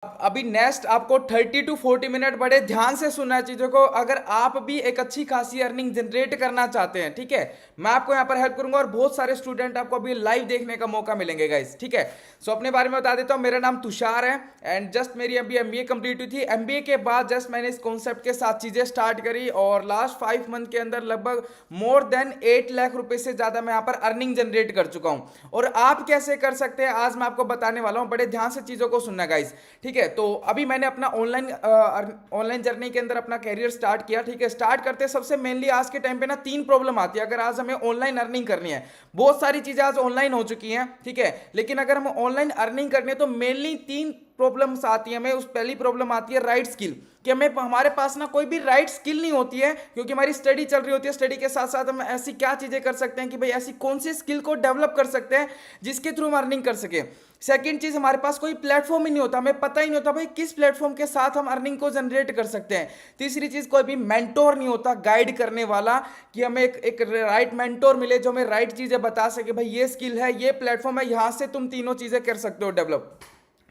अभी नेक्स्ट आपको 30 to 40 minute बड़े ध्यान से सुनना है चीजों को। अगर आप भी एक अच्छी खासी अर्निंग जनरेट करना चाहते हैं, ठीक है, मैं आपको यहाँ पर हेल्प करूंगा और बहुत सारे स्टूडेंट आपको अभी लाइव देखने का मौका मिलेंगे गाइस, ठीक है। सो अपने बारे में बता देता हूँ, मेरा नाम तुषार है एंड जस्ट मेरी अभी एमबीए कंप्लीट हुई थी। एमबीए के बाद जस्ट मैंने इस कॉन्सेप्ट के साथ चीजें स्टार्ट करी और लास्ट 5 मंथ के अंदर लगभग मोर देन 8 लाख रुपए से ज्यादा मैं यहाँ पर अर्निंग जनरेट कर चुका हूँ। और आप कैसे कर सकते हैं आज मैं आपको बताने वाला हूँ, बड़े ध्यान से चीजों को सुनना गाइस, ठीक है। तो अभी मैंने अपना ऑनलाइन जर्नी के अंदर अपना कैरियर स्टार्ट किया, ठीक है। स्टार्ट करते सबसे मेनली आज के टाइम पे ना 3 प्रॉब्लम आती है अगर आज हमें ऑनलाइन अर्निंग करनी है। बहुत सारी चीजें आज ऑनलाइन हो चुकी हैं, ठीक है, लेकिन अगर हम ऑनलाइन अर्निंग करनी है तो मेनली 3 प्रॉब्लम्स आती है हमें। उस पहली प्रॉब्लम आती है राइट स्किल, कि हमें हमारे पास ना कोई भी राइट स्किल नहीं होती है, क्योंकि हमारी स्टडी चल रही होती है। स्टडी के साथ साथ हम ऐसी क्या चीजें कर सकते हैं कि भाई ऐसी कौन सी स्किल को डेवलप कर सकते हैं जिसके थ्रू हम अर्निंग कर सके। सेकंड चीज, हमारे पास कोई प्लेटफॉर्म ही नहीं होता, हमें पता ही नहीं होता भाई किस प्लेटफॉर्म के साथ हम अर्निंग को जनरेट कर सकते हैं। तीसरी चीज, कोई भी मेंटोर नहीं होता गाइड करने वाला, कि हमें एक राइट मेंटोर मिले जो हमें राइट चीजें बता सके, भाई ये स्किल है, ये प्लेटफॉर्म है, यहां से तुम तीनों चीजें कर सकते हो डेवलप।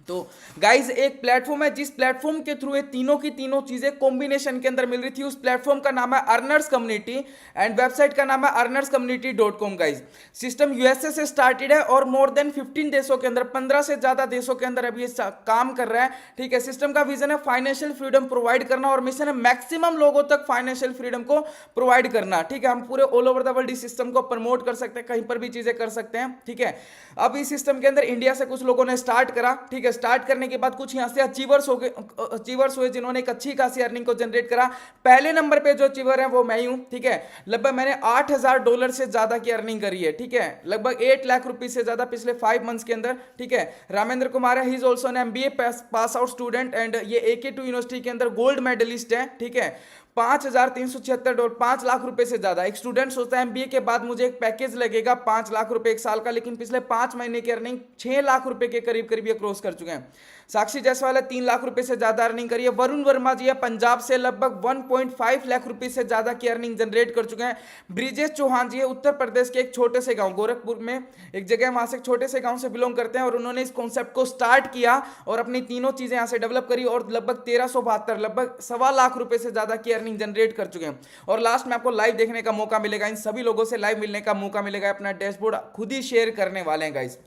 तो गाइज एक प्लेटफॉर्म है जिस प्लेटफॉर्म के थ्रू ये तीनों की तीनों चीजें कॉम्बिनेशन के अंदर मिल रही थी। उस प्लेटफॉर्म का नाम है अर्नर्स कम्युनिटी एंड वेबसाइट का नाम है earnerscommunity.com। गाइज सिस्टम यूएसए से स्टार्टेड है और मोर देन 15 देशों के अंदर, 15 से ज्यादा देशों के अंदर अभी ये काम कर रहा है, ठीक है। सिस्टम का विजन है फाइनेंशियल फ्रीडम प्रोवाइड करना और मिशन है मैक्सिमम लोगों तक फाइनेंशियल फ्रीडम को प्रोवाइड करना, ठीक है। हम पूरे ऑल ओवर द वर्ल्ड इस सिस्टम को प्रमोट कर सकते हैं, कहीं पर भी चीजें कर सकते हैं, ठीक है। अब इस सिस्टम के अंदर इंडिया से कुछ लोगों ने स्टार्ट करा, ठीक है। स्टार्ट करने के बाद कुछ यहां से अचीवर्स हुए जिन्होंने एक अच्छी खासी अर्निंग को जनरेट करा। पहले नंबर पे जो अचीवर है वो मैं ही हूं, ठीक है। लगभग मैंने $8,000 से ज्यादा की अर्निंग करी है, ठीक है। लगभग 8 लाख रुपीज से ज्यादा पिछले 5 मंथ्स के अंदर, ठीक है। रामेंद्र कुमार है, he is also an MBA pass out student and ये AK2 यूनिवर्सिटी के अंदर गोल्ड मेडलिस्ट है, ठीक है। $5,376, 5 लाख रुपए से ज्यादा। एक स्टूडेंट सोचता है एमबीए के बाद मुझे एक पैकेज लगेगा 5 लाख रुपए एक साल का, लेकिन पिछले 5 महीने की अर्निंग 6 लाख रुपए के करीब करीब ये क्रॉस कर चुके हैं। साक्षी जायसवाल है, 3 लाख रुपए से ज्यादा अर्निंग करी है। वरुण वर्मा जी है पंजाब से, लगभग 1.5 लाख रुपए से ज्यादा की अर्निंग जनरेट कर चुके हैं। ब्रिजेश चौहान जी है उत्तर प्रदेश के एक छोटे से गांव गोरखपुर में एक जगह, वहां से एक छोटे से गांव से बिलोंग करते हैं और उन्होंने इस कॉन्सेप्ट को स्टार्ट किया और अपनी तीनों चीजें यहां से डेवलप करी और लगभग 1372, लगभग 1.25 लाख रुपए से ज्यादा की अर्निंग जनरेट कर चुके हैं। और लास्ट में आपको लाइव देखने का मौका मिलेगा, इन सभी लोगों से लाइव मिलने का मौका मिलेगा, अपना डैशबोर्ड खुद ही शेयर करने वाले हैं गाइस,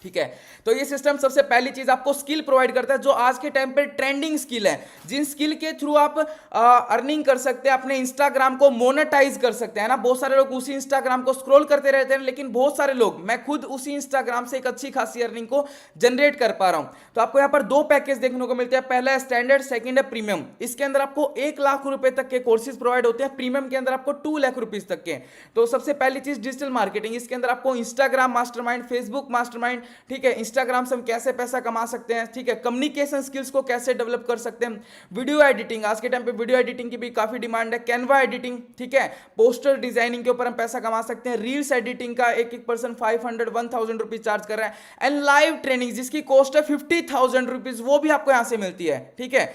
ठीक है। तो ये सिस्टम सबसे पहली चीज आपको स्किल प्रोवाइड करता है जो आज के टाइम पे ट्रेंडिंग स्किल है, जिन स्किल के थ्रू आप अर्निंग कर सकते हैं, अपने इंस्टाग्राम को मोनेटाइज कर सकते हैं ना। बहुत सारे लोग उसी इंस्टाग्राम को स्क्रॉल करते रहते हैं, लेकिन बहुत सारे लोग, मैं खुद उसी इंस्टाग्राम से एक अच्छी खासी अर्निंग को जनरेट कर पा रहा हूं। तो आपको यहाँ पर 2 पैकेज देखने को मिलते हैं, पहला है स्टैंडर्ड, सेकंड है प्रीमियम। इसके अंदर आपको 1 लाख रुपए तक के कोर्सेज प्रोवाइड होते हैं, प्रीमियम के अंदर आपको 2 लाख रुपीज तक के। तो सबसे पहली चीज डिजिटल मार्केटिंग, इसके अंदर आपको इंस्टाग्राम मास्टरमाइंड, फेसबुक मास्टरमाइंड, ठीक है, इंस्टाग्राम से हम कैसे पैसा कमा सकते हैं, ठीक है, कम्युनिकेशन स्किल्स को कैसे डेवलप कर सकते हैं, वीडियो एडिटिंग, आज के टाइम पे वीडियो एडिटिंग की भी काफी डिमांड है, कैनवा एडिटिंग, ठीक है, पोस्टर डिजाइनिंग के ऊपर हम पैसा कमा सकते हैं, रील्स एडिटिंग का एक पर्सन 500-1,000 रुपीज चार्ज कर रहा है, एंड लाइव ट्रेनिंग जिसकी कॉस्ट है 50,000 रुपीज, वो भी आपको यहां से मिलती है, ठीक है।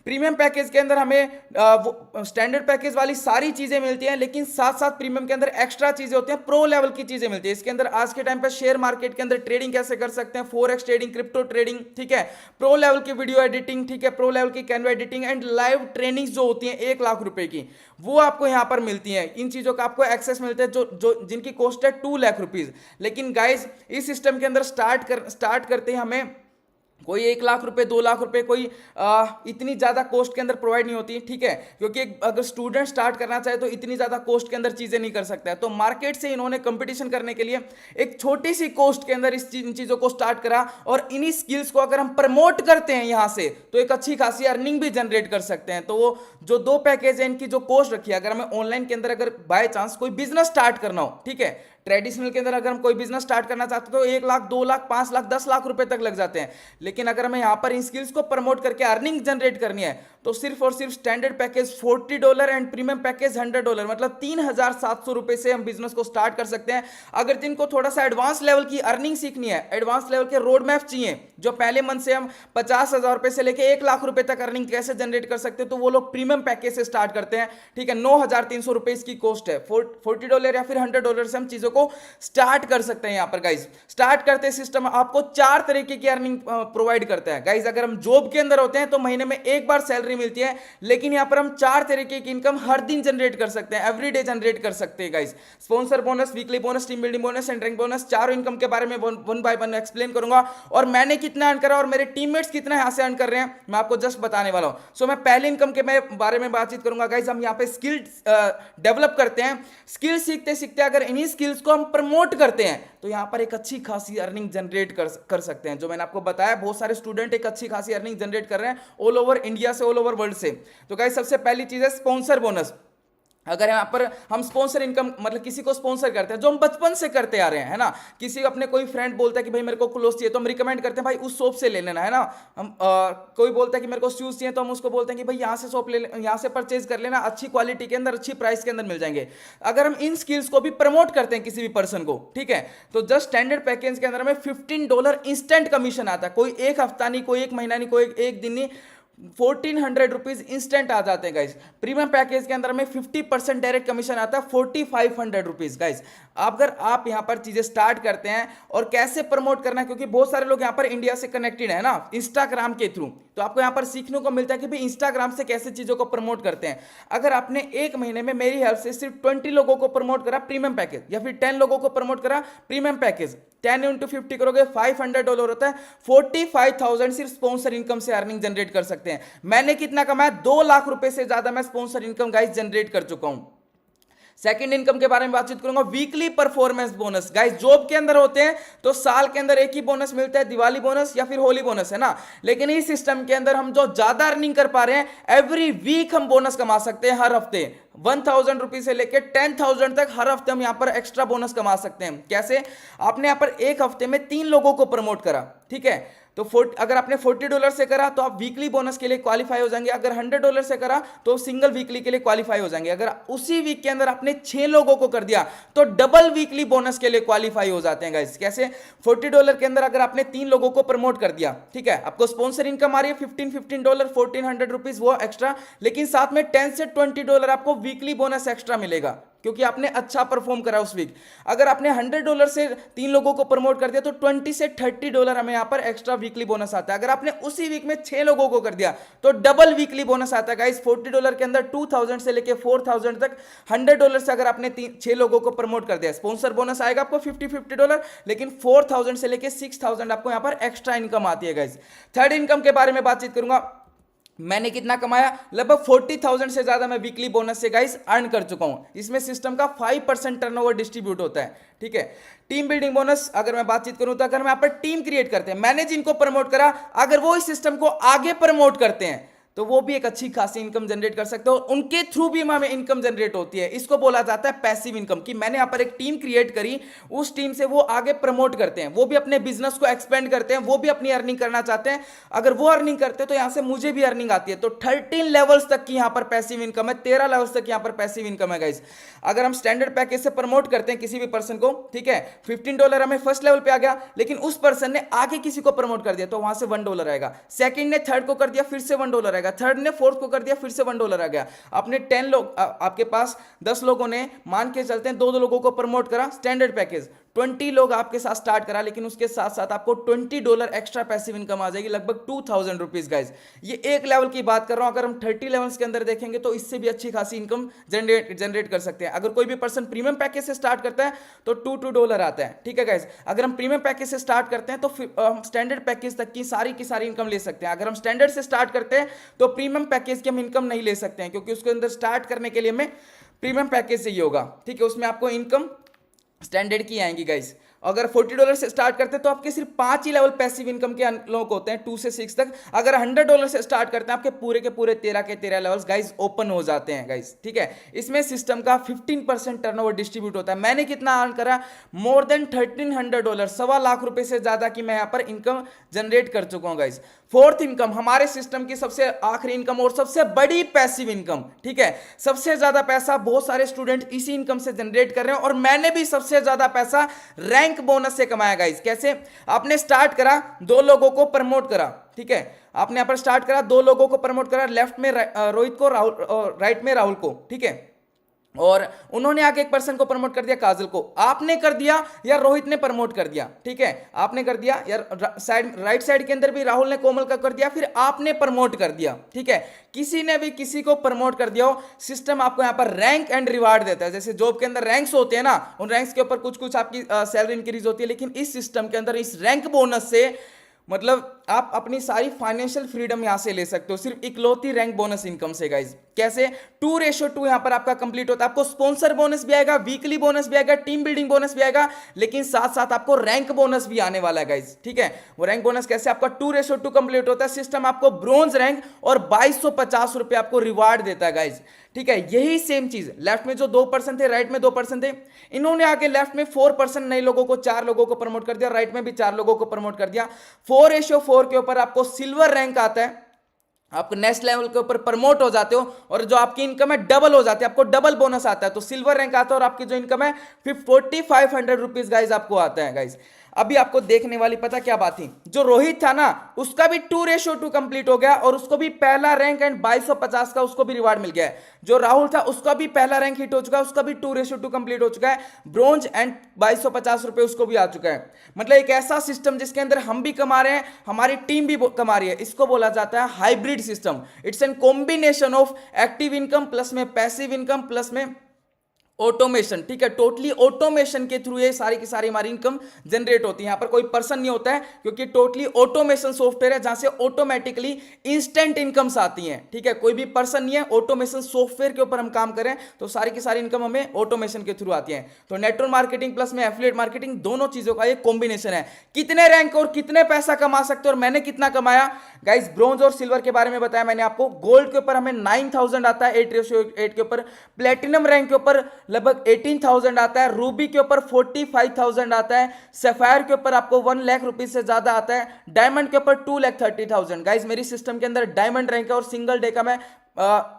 प्रीमियम पैकेज के अंदर हमें स्टैंडर्ड पैकेज वाली सारी चीजें मिलती हैं, लेकिन साथ साथ प्रीमियम के अंदर एक्स्ट्रा चीजें होती हैं, प्रो लेवल की चीजें मिलती है। इसके अंदर आज के टाइम पे शेयर मार्केट के अंदर ट्रेडिंग कैसे कर सकते हैं, फॉरेक्स ट्रेडिंग, क्रिप्टो ट्रेडिंग, ठीक है, प्रो लेवल की वीडियो एडिटिंग, ठीक है, प्रो लेवल की Canva editing and live training जो होती है 1 लाख रुपए की, वो आपको यहां पर मिलती है। इन चीजों का आपको एक्सेस मिलता है जो जिनकी कॉस्ट है 2 लाख रुपीज। लेकिन गाइज इस सिस्टम के अंदर स्टार्ट करते हैं हमें कोई 1 लाख रुपए, 2 लाख रुपए, कोई इतनी ज्यादा कॉस्ट के अंदर प्रोवाइड नहीं होती, ठीक है, क्योंकि अगर स्टूडेंट स्टार्ट करना चाहे तो इतनी ज्यादा कॉस्ट के अंदर चीजें नहीं कर सकता है। तो मार्केट से इन्होंने कंपटीशन करने के लिए एक छोटी सी कॉस्ट के अंदर इन चीजों को स्टार्ट करा और इन्हीं स्किल्स को अगर हम प्रमोट करते हैं यहां से तो एक अच्छी खासी अर्निंग भी जनरेट कर सकते हैं। तो वो जो 2 पैकेज है इनकी जो कॉस्ट रखी है, अगर हमें ऑनलाइन के अंदर अगर बाय चांस कोई बिजनेस स्टार्ट करना हो, ठीक है, ट्रेडिशनल के अंदर अगर हम कोई बिजनेस स्टार्ट करना चाहते हैं तो 1 लाख, 2 लाख, 5 लाख, 10 लाख रुपए तक लग जाते हैं। लेकिन अगर हमें यहां पर इन स्किल्स को प्रमोट करके अर्निंग जनरेट करनी है तो सिर्फ और सिर्फ standard package $40 and premium package $100, मतलब 3,700 रुपए से हम बिजनेस को स्टार्ट कर सकते हैं। अगर जिनको थोड़ा सा एडवांस लेवल की अर्निंग सीखनी है, एडवांस लेवल के रोड मैप चाहिए, जो पहले मंथ से हम 50,000 रुपए से लेके 1 लाख रुपए तक अर्निंग कैसे जनरेट कर सकते हैं, तो वो लोग प्रीमियम पैकेज से स्टार्ट करते हैं। ठीक है, 9,300 रुपए इसकी कॉस्ट है। $40 या फिर $100 से हम चीजों को स्टार्ट कर सकते हैं। यहां पर गाइज स्टार्ट करते सिस्टम आपको 4 तरीके की अर्निंग प्रोवाइड करता है। गाइज अगर हम जॉब के अंदर होते हैं तो महीने में एक बार सैलरी मिलती है, लेकिन यहां पर हम 4 तरीके की इनकम हर दिन जनरेट कर सकते हैं, एवरी डे जनरेट कर सकते हैं। Guys sponsor bonus, weekly bonus, team building bonus and rank bonus, चारों इनकम के बारे में वन बाय वन एक्सप्लेन करूंगा, और मैंने कितना अर्न करा और मेरे टीममेट्स कितना यहां से अर्न कर रहे हैं मैं आपको जस्ट बताने वाला हूं। सो मैं पहले इनकम के बारे में बातचीत करूंगा। गाइज हम यहां पे स्किल डेवलप करते हैं, स्किल सीखते सीखते अगर इन्हीं स्किल्स को हम प्रमोट करते हैं तो यहां पर एक अच्छी खासी अर्निंग जनरेट कर सकते हैं। जो मैंने आपको बताया, बहुत सारे स्टूडेंट एक अच्छी खासी अर्निंग जनरेट कर रहे हैं ऑल ओवर इंडिया से, ऑल ओवर वर्ल्ड से। तो गाइस सबसे पहली चीज है स्पॉन्सर बोनस। अगर यहाँ पर हम स्पॉन्सर इनकम, मतलब किसी को स्पॉन्सर करते हैं जो हम बचपन से करते आ रहे हैं, है ना, किसी अपने कोई फ्रेंड बोलता है कि भाई मेरे को क्लोथ चाहिए तो हम रिकमेंड करते हैं भाई उस शॉप से ले लेना, है ना। हम कोई बोलता है कि मेरे को शूज चाहिए तो हम उसको बोलते हैं कि भाई यहाँ से शॉप ले, यहाँ से परचेज कर लेना, अच्छी क्वालिटी के अंदर, अच्छी प्राइस के अंदर मिल जाएंगे। अगर हम इन स्किल्स को भी प्रमोट करते हैं किसी भी पर्सन को, ठीक है, तो जस्ट स्टैंडर्ड पैकेज के अंदर हमें $15 इंस्टेंट कमीशन आता है। कोई एक हफ्ता नहीं, कोई एक महीना नहीं, कोई एक दिन नहीं, 1400 रुपीज इंस्टेंट आ जाते हैं गाइस। प्रीमियम पैकेज के अंदर में 50% डायरेक्ट कमीशन आता है, 4500 रुपीज। गाइस अगर आप यहां पर चीजें स्टार्ट करते हैं और कैसे प्रमोट करना है, क्योंकि बहुत सारे लोग यहां पर इंडिया से कनेक्टेड है ना इंस्टाग्राम के थ्रू, तो आपको यहां पर सीखने को मिलता है कि भाई इंस्टाग्राम से कैसे चीजों को प्रमोट करते हैं। अगर आपने एक महीने में मेरी हेल्प से सिर्फ 20 लोगों को प्रमोट करा प्रीमियम पैकेज, या फिर 10 लोगों को प्रमोट करा प्रीमियम पैकेज, 10 into 50 करोगे $500 होता है, 45,000 सिर्फ स्पॉन्सर इनकम से अर्निंग जनरेट कर सकते हैं। मैंने कितना कमाया, 2 लाख रुपए से ज्यादा मैं स्पॉन्सर इनकम गाइस जनरेट कर चुका हूं। सेकंड इनकम के बारे में बातचीत करूंगा, weekly performance bonus. Guys job के अंदर होते हैं तो साल के अंदर एक ही बोनस मिलता है, दिवाली बोनस या फिर होली बोनस, है ना। लेकिन इस सिस्टम के अंदर हम जो ज्यादा अर्निंग कर पा रहे हैं, एवरी वीक हम बोनस कमा सकते हैं। हर हफ्ते 1,000 रुपीज से लेकर 10,000 तक हर हफ्ते हम यहां पर एक्स्ट्रा बोनस कमा सकते हैं। कैसे? आपने यहां पर एक हफ्ते में 3 लोगों को प्रमोट करा, ठीक है, तो अगर आपने $40 से करा तो आप वीकली बोनस के लिए क्वालिफाई हो जाएंगे। अगर $100 से करा तो सिंगल वीकली के लिए क्वालिफाई हो जाएंगे। अगर उसी वीक के अंदर आपने 6 लोगों को कर दिया तो डबल वीकली बोनस के लिए क्वालिफाई हो जाते हैं गाइस। कैसे? $40 के अंदर अगर आपने 3 लोगों को प्रमोट कर दिया, ठीक है, आपको स्पॉन्सर इनकम आ रही है $15 $1,400 रुपीज वो एक्स्ट्रा, लेकिन साथ में $10 से $20 आपको वीकली बोनस एक्स्ट्रा मिलेगा, क्योंकि आपने अच्छा परफॉर्म करा उस वीक। अगर आपने $100 से 3 लोगों को प्रमोट कर दिया तो $20 से $30 हमें यहां पर एक्स्ट्रा वीकली बोनस आता है। अगर आपने उसी वीक में 6 लोगों को कर दिया तो डबल वीकली बोनस आता है गाइस। $40 के अंदर 2,000 से लेके 4,000 तक, $100 से अगर आपने 6 लोगों को प्रमोट कर दिया, स्पॉन्सर बोनस आएगा आपको $50, लेकिन 4,000 से लेके 6,000 आपको यहां पर एक्स्ट्रा इनकम आती है गाइस। थर्ड इनकम के बारे में बातचीत करूंगा। मैंने कितना कमाया, लगभग 40,000 से ज्यादा मैं वीकली बोनस से गाइस अर्न कर चुका हूं। इसमें सिस्टम का 5% टर्नओवर डिस्ट्रीब्यूट होता है, ठीक है। टीम बिल्डिंग बोनस अगर मैं बातचीत करूं तो अगर मैं यहां पर टीम क्रिएट करते हैं, मैंने जिनको प्रमोट करा, अगर वो इस सिस्टम को आगे प्रमोट करते हैं तो वो भी एक अच्छी खासी इनकम जनरेट कर सकते हो, उनके थ्रू भी हमें इनकम जनरेट होती है। इसको बोला जाता है पैसिव इनकम, कि मैंने यहां पर एक टीम क्रिएट करी, उस टीम से वो आगे प्रमोट करते हैं, वो भी अपने बिजनेस को एक्सपेंड करते हैं, वो भी अपनी अर्निंग करना चाहते हैं। अगर वो अर्निंग करते हैं तो यहां से मुझे भी अर्निंग आती है। तो 13 लेवल्स तक की यहां पर पैसिव इनकम है, 13 लेवल्स तक यहां पर पैसिव इनकम है गाइस। अगर हम स्टैंडर्ड पैकेज से प्रमोट करते हैं किसी भी पर्सन को, ठीक है, $15 हमें फर्स्ट लेवल पे आ गया, लेकिन उस पर्सन ने आगे किसी को प्रमोट कर दिया तो वहां से $1 आएगा। सेकंड ने थर्ड को कर दिया, फिर से $1 आएगा। थर्ड ने फोर्थ को कर दिया, फिर से $1 आ गया। आपने 10 लोग, आपके पास 10 लोगों ने, मान के चलते हैं 2 लोगों को प्रमोट करा स्टैंडर्ड पैकेज, 20 लोग आपके साथ स्टार्ट करा, लेकिन उसके साथ साथ आपको $20 एक्स्ट्रा पैसिव इनकम आ जाएगी, लगभग 2,000 रुपीज गाइस। ये एक लेवल की बात कर रहा हूं। अगर हम 30 लेवल्स के अंदर देखेंगे तो इससे भी अच्छी खासी इनकम जनरेट कर सकते हैं। अगर कोई भी पर्सन प्रीमियम पैकेज से स्टार्ट करता है तो $2 आता है, ठीक है गाइस। अगर हम प्रीमियम पैकेज से स्टार्ट करते हैं तो हम स्टैंडर्ड पैकेज तक की सारी इनकम ले सकते हैं। अगर हम स्टैंडर्ड से स्टार्ट करते हैं तो प्रीमियम पैकेज की हम इनकम नहीं ले सकते हैं, क्योंकि उसके अंदर स्टार्ट करने के लिए हमें प्रीमियम पैकेज चाहिए होगा, ठीक है, उसमें आपको इनकम स्टैंडर्ड की आएंगी गाइस। अगर $40 से स्टार्ट करते हैं तो आपके सिर्फ 5 ही लेवल पैसिव इनकम के अनलॉक होते हैं, 2 से 6 तक। अगर $100 से स्टार्ट करते हैं आपके पूरे के पूरे 13 के 13 लेवल्स गाइस ओपन हो जाते हैं गाइस, ठीक है। इसमें सिस्टम का 15% टर्नओवर डिस्ट्रीब्यूट होता है। मैंने कितना अर्न करा, मोर देन $1,300, $1.25 लाख रुपए से ज्यादा की मैं यहां पर इनकम जनरेट कर चुका हूं गाइस। फोर्थ इनकम हमारे सिस्टम की सबसे आखिरी इनकम और सबसे बड़ी पैसिव इनकम, ठीक है। सबसे ज्यादा पैसा बहुत सारे स्टूडेंट इसी इनकम से जनरेट कर रहे हैं और मैंने भी सबसे ज्यादा पैसा रैंक बोनस से कमाया गाइस। कैसे? आपने स्टार्ट करा, 2 लोगों को प्रमोट करा, ठीक है। आपने यहां पर स्टार्ट करा, 2 लोगों को प्रमोट करा, लेफ्ट में रोहित को, राहुल राइट में राहुल को, ठीक है। और उन्होंने आगे एक पर्सन को प्रमोट कर दिया, काजल को। आपने कर दिया या रोहित ने प्रमोट कर दिया, ठीक है। आपने कर दिया या साइड राइट साइड के अंदर भी राहुल ने कोमल का कर दिया, फिर आपने प्रमोट कर दिया, ठीक है। किसी ने भी किसी को प्रमोट कर दिया हो, सिस्टम आपको यहां पर रैंक एंड रिवार्ड देता है। जैसे जॉब के अंदर रैंक्स होते हैं ना, उन रैंक्स के ऊपर कुछ कुछ आपकी सैलरी इंक्रीज होती है, लेकिन इस सिस्टम के अंदर इस रैंक बोनस से मतलब आप अपनी सारी फाइनेंशियल फ्रीडम यहां से ले सकते हो सिर्फ इकलौती रैंक बोनस इनकम से गाइज। कैसे? 2:2 यहां पर आपका कंप्लीट होता है। आपको स्पॉन्सर बोनस भी आएगा, वीकली बोनस भी आएगा, टीम बिल्डिंग बोनस भी आएगा, लेकिन साथ साथ आपको रैंक बोनस भी आने वाला है गाइज, ठीक है। वो रैंक बोनस कैसे? आपका 2:2 कंप्लीट होता है। सिस्टम आपको ब्रोंज रैंक और 2250 रुपए आपको रिवार्ड देता है गाइज, ठीक है। यही सेम चीज लेफ्ट में जो 2% थे, राइट में 2% थे, इन्होंने आगे लेफ्ट में 4% नए लोगों को, 4 लोगों को प्रमोट कर दिया, राइट में भी 4 लोगों को प्रमोट कर दिया। 4:4 के ऊपर आपको सिल्वर रैंक आता है, आप नेक्स्ट लेवल के ऊपर प्रमोट हो जाते हो और जो आपकी इनकम है डबल हो जाती है, आपको डबल बोनस आता है। तो सिल्वर रैंक आता है और आपकी जो इनकम है 4500 रुपीज गाइज आपको आता है गाइज। अभी आपको देखने वाली पता क्या बात थी, जो रोहित था ना उसका भी 2:2 कंप्लीट हो गया और उसको भी पहला रैंक एंड 2250 का उसको भी रिवार्ड मिल गया है। जो राहुल था उसका भी पहला रैंक हिट हो चुका है, उसका भी 2:2 कंप्लीट हो चुका है, ब्रोंज एंड 2250 रुपए उसको भी आ चुका है। मतलब एक ऐसा सिस्टम जिसके अंदर हम भी कमा रहे हैं, हमारी टीम भी कमा रही है, इसको बोला जाता है hybrid system. It's an combination of active income plus में पैसिव इनकम प्लस में ऑटोमेशन, ठीक है। टोटली ऑटोमेशन के थ्रू ये सारी की सारी हमारी इनकम जनरेट होती है। यहां पर कोई पर्सन नहीं होता है क्योंकि टोटली ऑटोमेशन सॉफ्टवेयर है जहां से ऑटोमेटिकली इंस्टेंट इनकम्स आती हैं, ठीक है। कोई भी पर्सन नहीं है, ऑटोमेशन सॉफ्टवेयर के ऊपर हम काम करें तो सारी की सारी इनकम हमें ऑटोमेशन के थ्रू आती है। तो नेटवर्क मार्केटिंग प्लस में एफिलिएट मार्केटिंग, दोनों चीजों का एक कॉम्बिनेशन है। कितने रैंक और कितने पैसा कमा सकते हो और मैंने कितना कमाया गाइस, ब्रॉन्ज और सिल्वर के बारे में बताया मैंने आपको। गोल्ड के ऊपर हमें 9000 आता है 8:8 के ऊपर, प्लेटिनम रैंक के ऊपर लगभग 18,000 आता है, रूबी के ऊपर 45,000 आता है, सफायर के ऊपर आपको 1 लाख रुपीज से ज्यादा आता है, डायमंड के ऊपर 2,30,000। गाइस मेरी सिस्टम के अंदर डायमंड रैंक है और सिंगल डे का मैं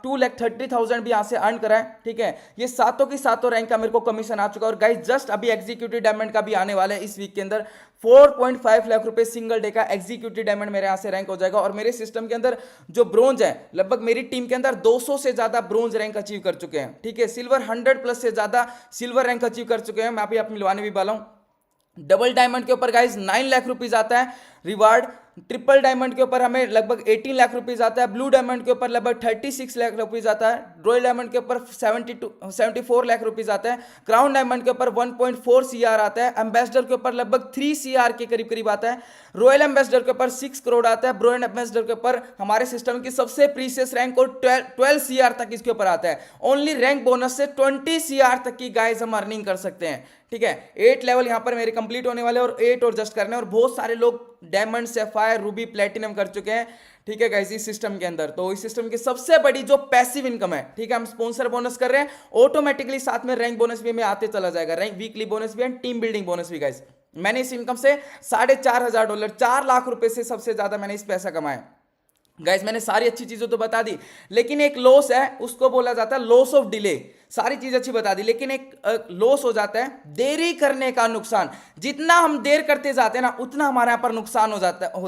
2,30,000 भी यहां से अर्न करा है, ठीक है। ये सातों की सातों रैंक का मेरे को कमीशन आ चुका है और गाइस जस्ट अभी एग्जीक्यूटिव डायमंड का भी आने वाला है इस वीक के अंदर। 4.5 लाख रुपए सिंगल डे का एग्जीक्यूटिव डायमंड मेरे यहां से रैंक हो जाएगा। और मेरे सिस्टम के अंदर जो ब्रोंज है, लगभग मेरी टीम के अंदर 200 से ज्यादा ब्रोंज रैंक अचीव कर चुके हैं, ठीक है। सिल्वर 100 प्लस से ज्यादा सिल्वर रैंक अचीव कर चुके हैं, मैं अभी आप मिलवाने भी वाला हूं। डबल डायमंड के ऊपर गाइस 9 लाख रुपीज आता है रिवार्ड, ट्रिपल डायमंड के ऊपर हमें लगभग 18 लाख रुपीज आता है, ब्लू डायमंड के ऊपर लगभग 36 लाख रुपीज आता है, रॉयल डायमंड के ऊपर 74 लाख रुपीज आता है, क्राउन डायमंड के ऊपर 1.4 CR आता है, एम्बेसडर के ऊपर लगभग 3 CR के करीब करीब आता है, रॉयल एम्बेसडर के ऊपर 6 करोड़ आता है, ब्रोएंड एम्बेसडर के ऊपर हमारे सिस्टम की सबसे प्रीसियस रैंक और 12 CR तक इसके ऊपर आता है। ओनली रैंक बोनस से 20 CR तक की गाइस हम अर्निंग कर सकते हैं, ठीक है। 8 लेवल यहां पर मेरे कंप्लीट होने वाले और 8 और जस्ट करने, और बहुत सारे लोग डायमंड, सैफायर, रूबी, प्लेटिनम कर चुके हैं, ठीक है गाइस इस सिस्टम के अंदर। तो इस सिस्टम की सबसे बड़ी जो पैसिव इनकम है, ठीक है, हम स्पॉन्सर बोनस कर रहे हैं, ऑटोमेटिकली साथ में रैंक बोनस भी हमें आते चला जाएगा, रैंक वीकली बोनस भी एंड टीम बिल्डिंग बोनस भी गाइस। मैंने इस इनकम से $4,500 4 लाख रुपए से सबसे ज्यादा मैंने इस पैसा कमाया गाइस। मैंने सारी अच्छी चीजों तो बता दी, लेकिन एक लॉस है, उसको बोला जाता है लॉस ऑफ डिले। सारी चीज अच्छी बता दी, लेकिन एक लॉस हो जाता है देरी करने का नुकसान। जितना हम देर करते जाते हैं ना, उतना हमारे यहाँ पर नुकसान हो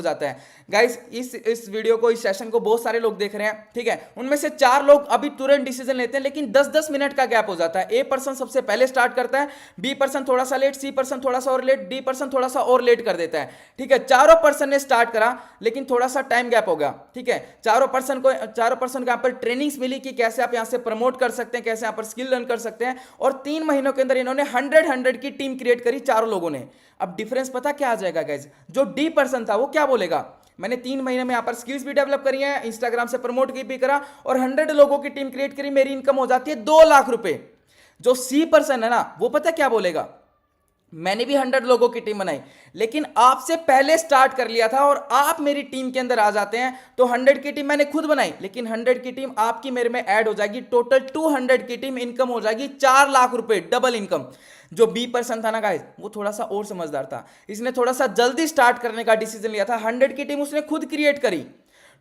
जाता है गाइस। इस वीडियो को, इस सेशन को बहुत सारे लोग देख रहे हैं, ठीक है। उनमें से 4 लोग अभी तुरंत डिसीजन लेते हैं, लेकिन 10-10 मिनट का गैप हो जाता है। ए पर्सन सबसे पहले स्टार्ट करता है, बी पर्सन थोड़ा सा लेट, सी पर्सन थोड़ा सा और लेट, डी पर्सन थोड़ा सा और लेट कर देता है, ठीक है। चारों पर्सन ने स्टार्ट करा, लेकिन थोड़ा सा टाइम गैप हो गया, ठीक है। चारों पर्सन को यहाँ पर ट्रेनिंग्स मिली कि कैसे आप यहाँ से प्रमोट कर सकते हैं, कैसे यहाँ पर स्किल लर्न कर सकते हैं, और 3 महीनों के अंदर इन्होंने 100 की टीम क्रिएट करी चारों लोगों ने। अब डिफरेंस पता क्या आ जाएगा गाइस, जो डी पर्सन था वो क्या बोलेगा, मैंने 3 महीने में यहाँ पर स्किल्स भी डेवलप करी है, इंस्टाग्राम से प्रमोट भी करा और 100 लोगों की टीम क्रिएट करी, मेरी इनकम हो जाती है 2 लाख रुपए। जो सी पर्सन है ना, वो पता क्या बोलेगा, मैंने भी 100 लोगों की टीम बनाई, लेकिन आपसे पहले स्टार्ट कर लिया था और आप मेरी टीम के अंदर आ जाते हैं, तो 100 की टीम मैंने खुद बनाई, लेकिन 100 की टीम आपकी मेरे में ऐड हो जाएगी, टोटल 200 की टीम, इनकम हो जाएगी 4 लाख रुपए, डबल इनकम। जो बी पर्सन था ना गाइस, वो थोड़ा सा और समझदार था, इसने थोड़ा सा जल्दी स्टार्ट करने का डिसीजन लिया था। 100 की टीम उसने खुद क्रिएट करी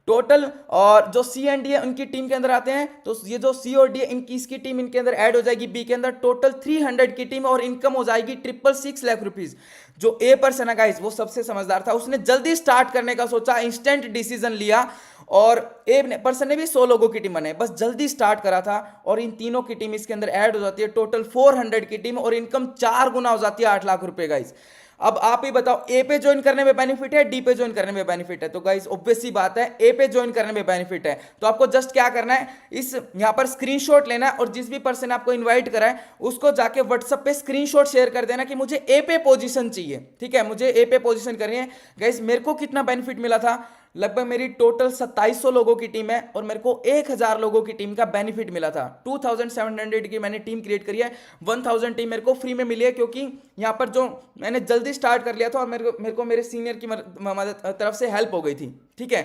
टोटल, और जो सी एंड डी है उनकी टीम के अंदर आते हैं, तो ये जो सी और डी है इनकी इसकी टीम इनके अंदर ऐड हो जाएगी बी के अंदर, टोटल 300 की टीम, और इनकम हो जाएगी 666 लाख रुपीज। जो ए पर्सन है गाइस, वो सबसे समझदार था, उसने जल्दी स्टार्ट करने का सोचा, इंस्टेंट डिसीजन लिया, और ए पर्सन ने भी 100 लोगों की टीम बनाई, बस जल्दी स्टार्ट करा था, और इन तीनों की टीम इसके अंदर ऐड हो जाती है, टोटल 400 की टीम, और इनकम 4 गुना हो जाती है, 8 लाख रुपए गाइस। अब आप ही बताओ, ए पे ज्वाइन करने में बेनिफिट है, डी पे ज्वाइन करने में बेनिफिट है? तो गाइस ऑब्वियस सी बात है, ए पे ज्वाइन करने में बेनिफिट है। तो आपको जस्ट क्या करना है, इस यहां पर स्क्रीनशॉट लेना है, और जिस भी पर्सन आपको इनवाइट करा है उसको जाके व्हाट्सएप पे स्क्रीनशॉट शेयर कर देना कि मुझे ए पे पोजीशन चाहिए, ठीक है, मुझे ए पे पोजीशन करनी है। गाइस मेरे को कितना बेनिफिट मिला था, लगभग मेरी टोटल 2700 लोगों की टीम है, और मेरे को 1000 लोगों की टीम का बेनिफिट मिला था। 2700 की मैंने टीम क्रिएट करी है, 1000 टीम मेरे को फ्री में मिली है, क्योंकि यहाँ पर जो मैंने जल्दी स्टार्ट कर लिया था, और मेरे को मेरे सीनियर की मदद तरफ से हेल्प हो गई थी, ठीक है,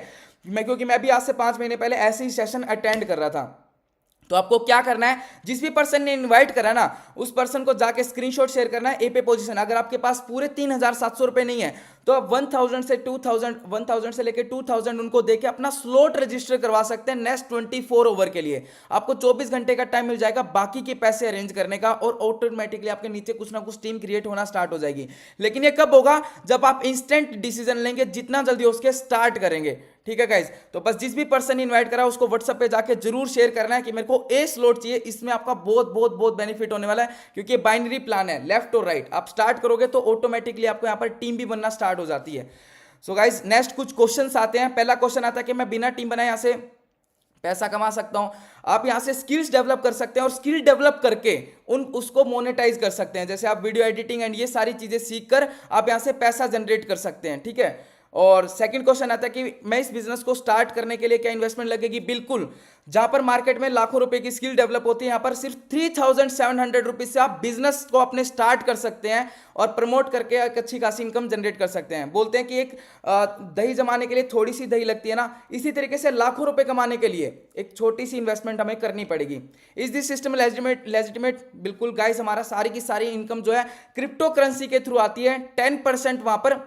क्योंकि मैं भी आज से 5 महीने पहले ऐसे ही सेशन अटेंड कर रहा था। तो आपको क्या करना है, जिस भी पर्सन ने इनवाइट करा ना, उस पर्सन को जाके स्क्रीनशॉट शेयर करना है ए पे पोजीशन। अगर आपके पास पूरे 3700 रुपए नहीं है, तो आप 1000 से लेके 2000 उनको देके अपना स्लॉट रजिस्टर करवा सकते हैं नेक्स्ट 24 ओवर के लिए। आपको 24 घंटे का टाइम मिल जाएगा बाकी के पैसे अरेंज करने का, और ऑटोमेटिकली आपके नीचे कुछ ना कुछ टीम क्रिएट होना स्टार्ट हो जाएगी। लेकिन ये कब होगा, जब आप इंस्टेंट डिसीजन लेंगे, जितना जल्दी उसके स्टार्ट करेंगे, ठीक है गाइज। तो बस जिस भी पर्सन इनवाइट करा उसको व्हाट्सएप पे जाके जरूर शेयर करना है कि मेरे को ए स्लॉट चाहिए, इसमें आपका बहुत बहुत बहुत बेनिफिट होने वाला है, क्योंकि बाइनरी प्लान है, लेफ्ट और राइट। आप स्टार्ट करोगे तो ऑटोमेटिकली आपको यहाँ पर टीम भी बनना स्टार्ट हो जाती है। सो गाइज नेक्स्ट कुछ क्वेश्चंस आते हैं। पहला क्वेश्चन आता है कि मैं बिना टीम बनाए यहाँ से पैसा कमा सकता हूं? आप यहां से स्किल्स डेवलप कर सकते हैं, और स्किल डेवलप करके उसको मोनेटाइज कर सकते हैं। जैसे आप वीडियो एडिटिंग एंड ये सारी चीजें सीखकर आप यहां से पैसा जनरेट कर सकते हैं, ठीक है। और सेकंड क्वेश्चन आता है कि मैं इस बिजनेस को स्टार्ट करने के लिए क्या इन्वेस्टमेंट लगेगी? बिल्कुल। जहां पर मार्केट में लाखों रुपए की स्किल डेवलप होती है, यहां पर सिर्फ 3700 रुपीज से आप बिजनेस को अपने स्टार्ट कर सकते हैं, और प्रमोट करके एक अच्छी खासी इनकम जनरेट कर सकते हैं। बोलते हैं कि एक दही जमाने के लिए थोड़ी सी दही लगती है ना, इसी तरीके से लाखों रुपए कमाने के लिए एक छोटी सी इन्वेस्टमेंट हमें करनी पड़ेगी। Is this system legitimate? बिल्कुल गाइस, हमारा सारी की सारी इनकम जो है क्रिप्टो करेंसी के थ्रू आती है। 10% वहां पर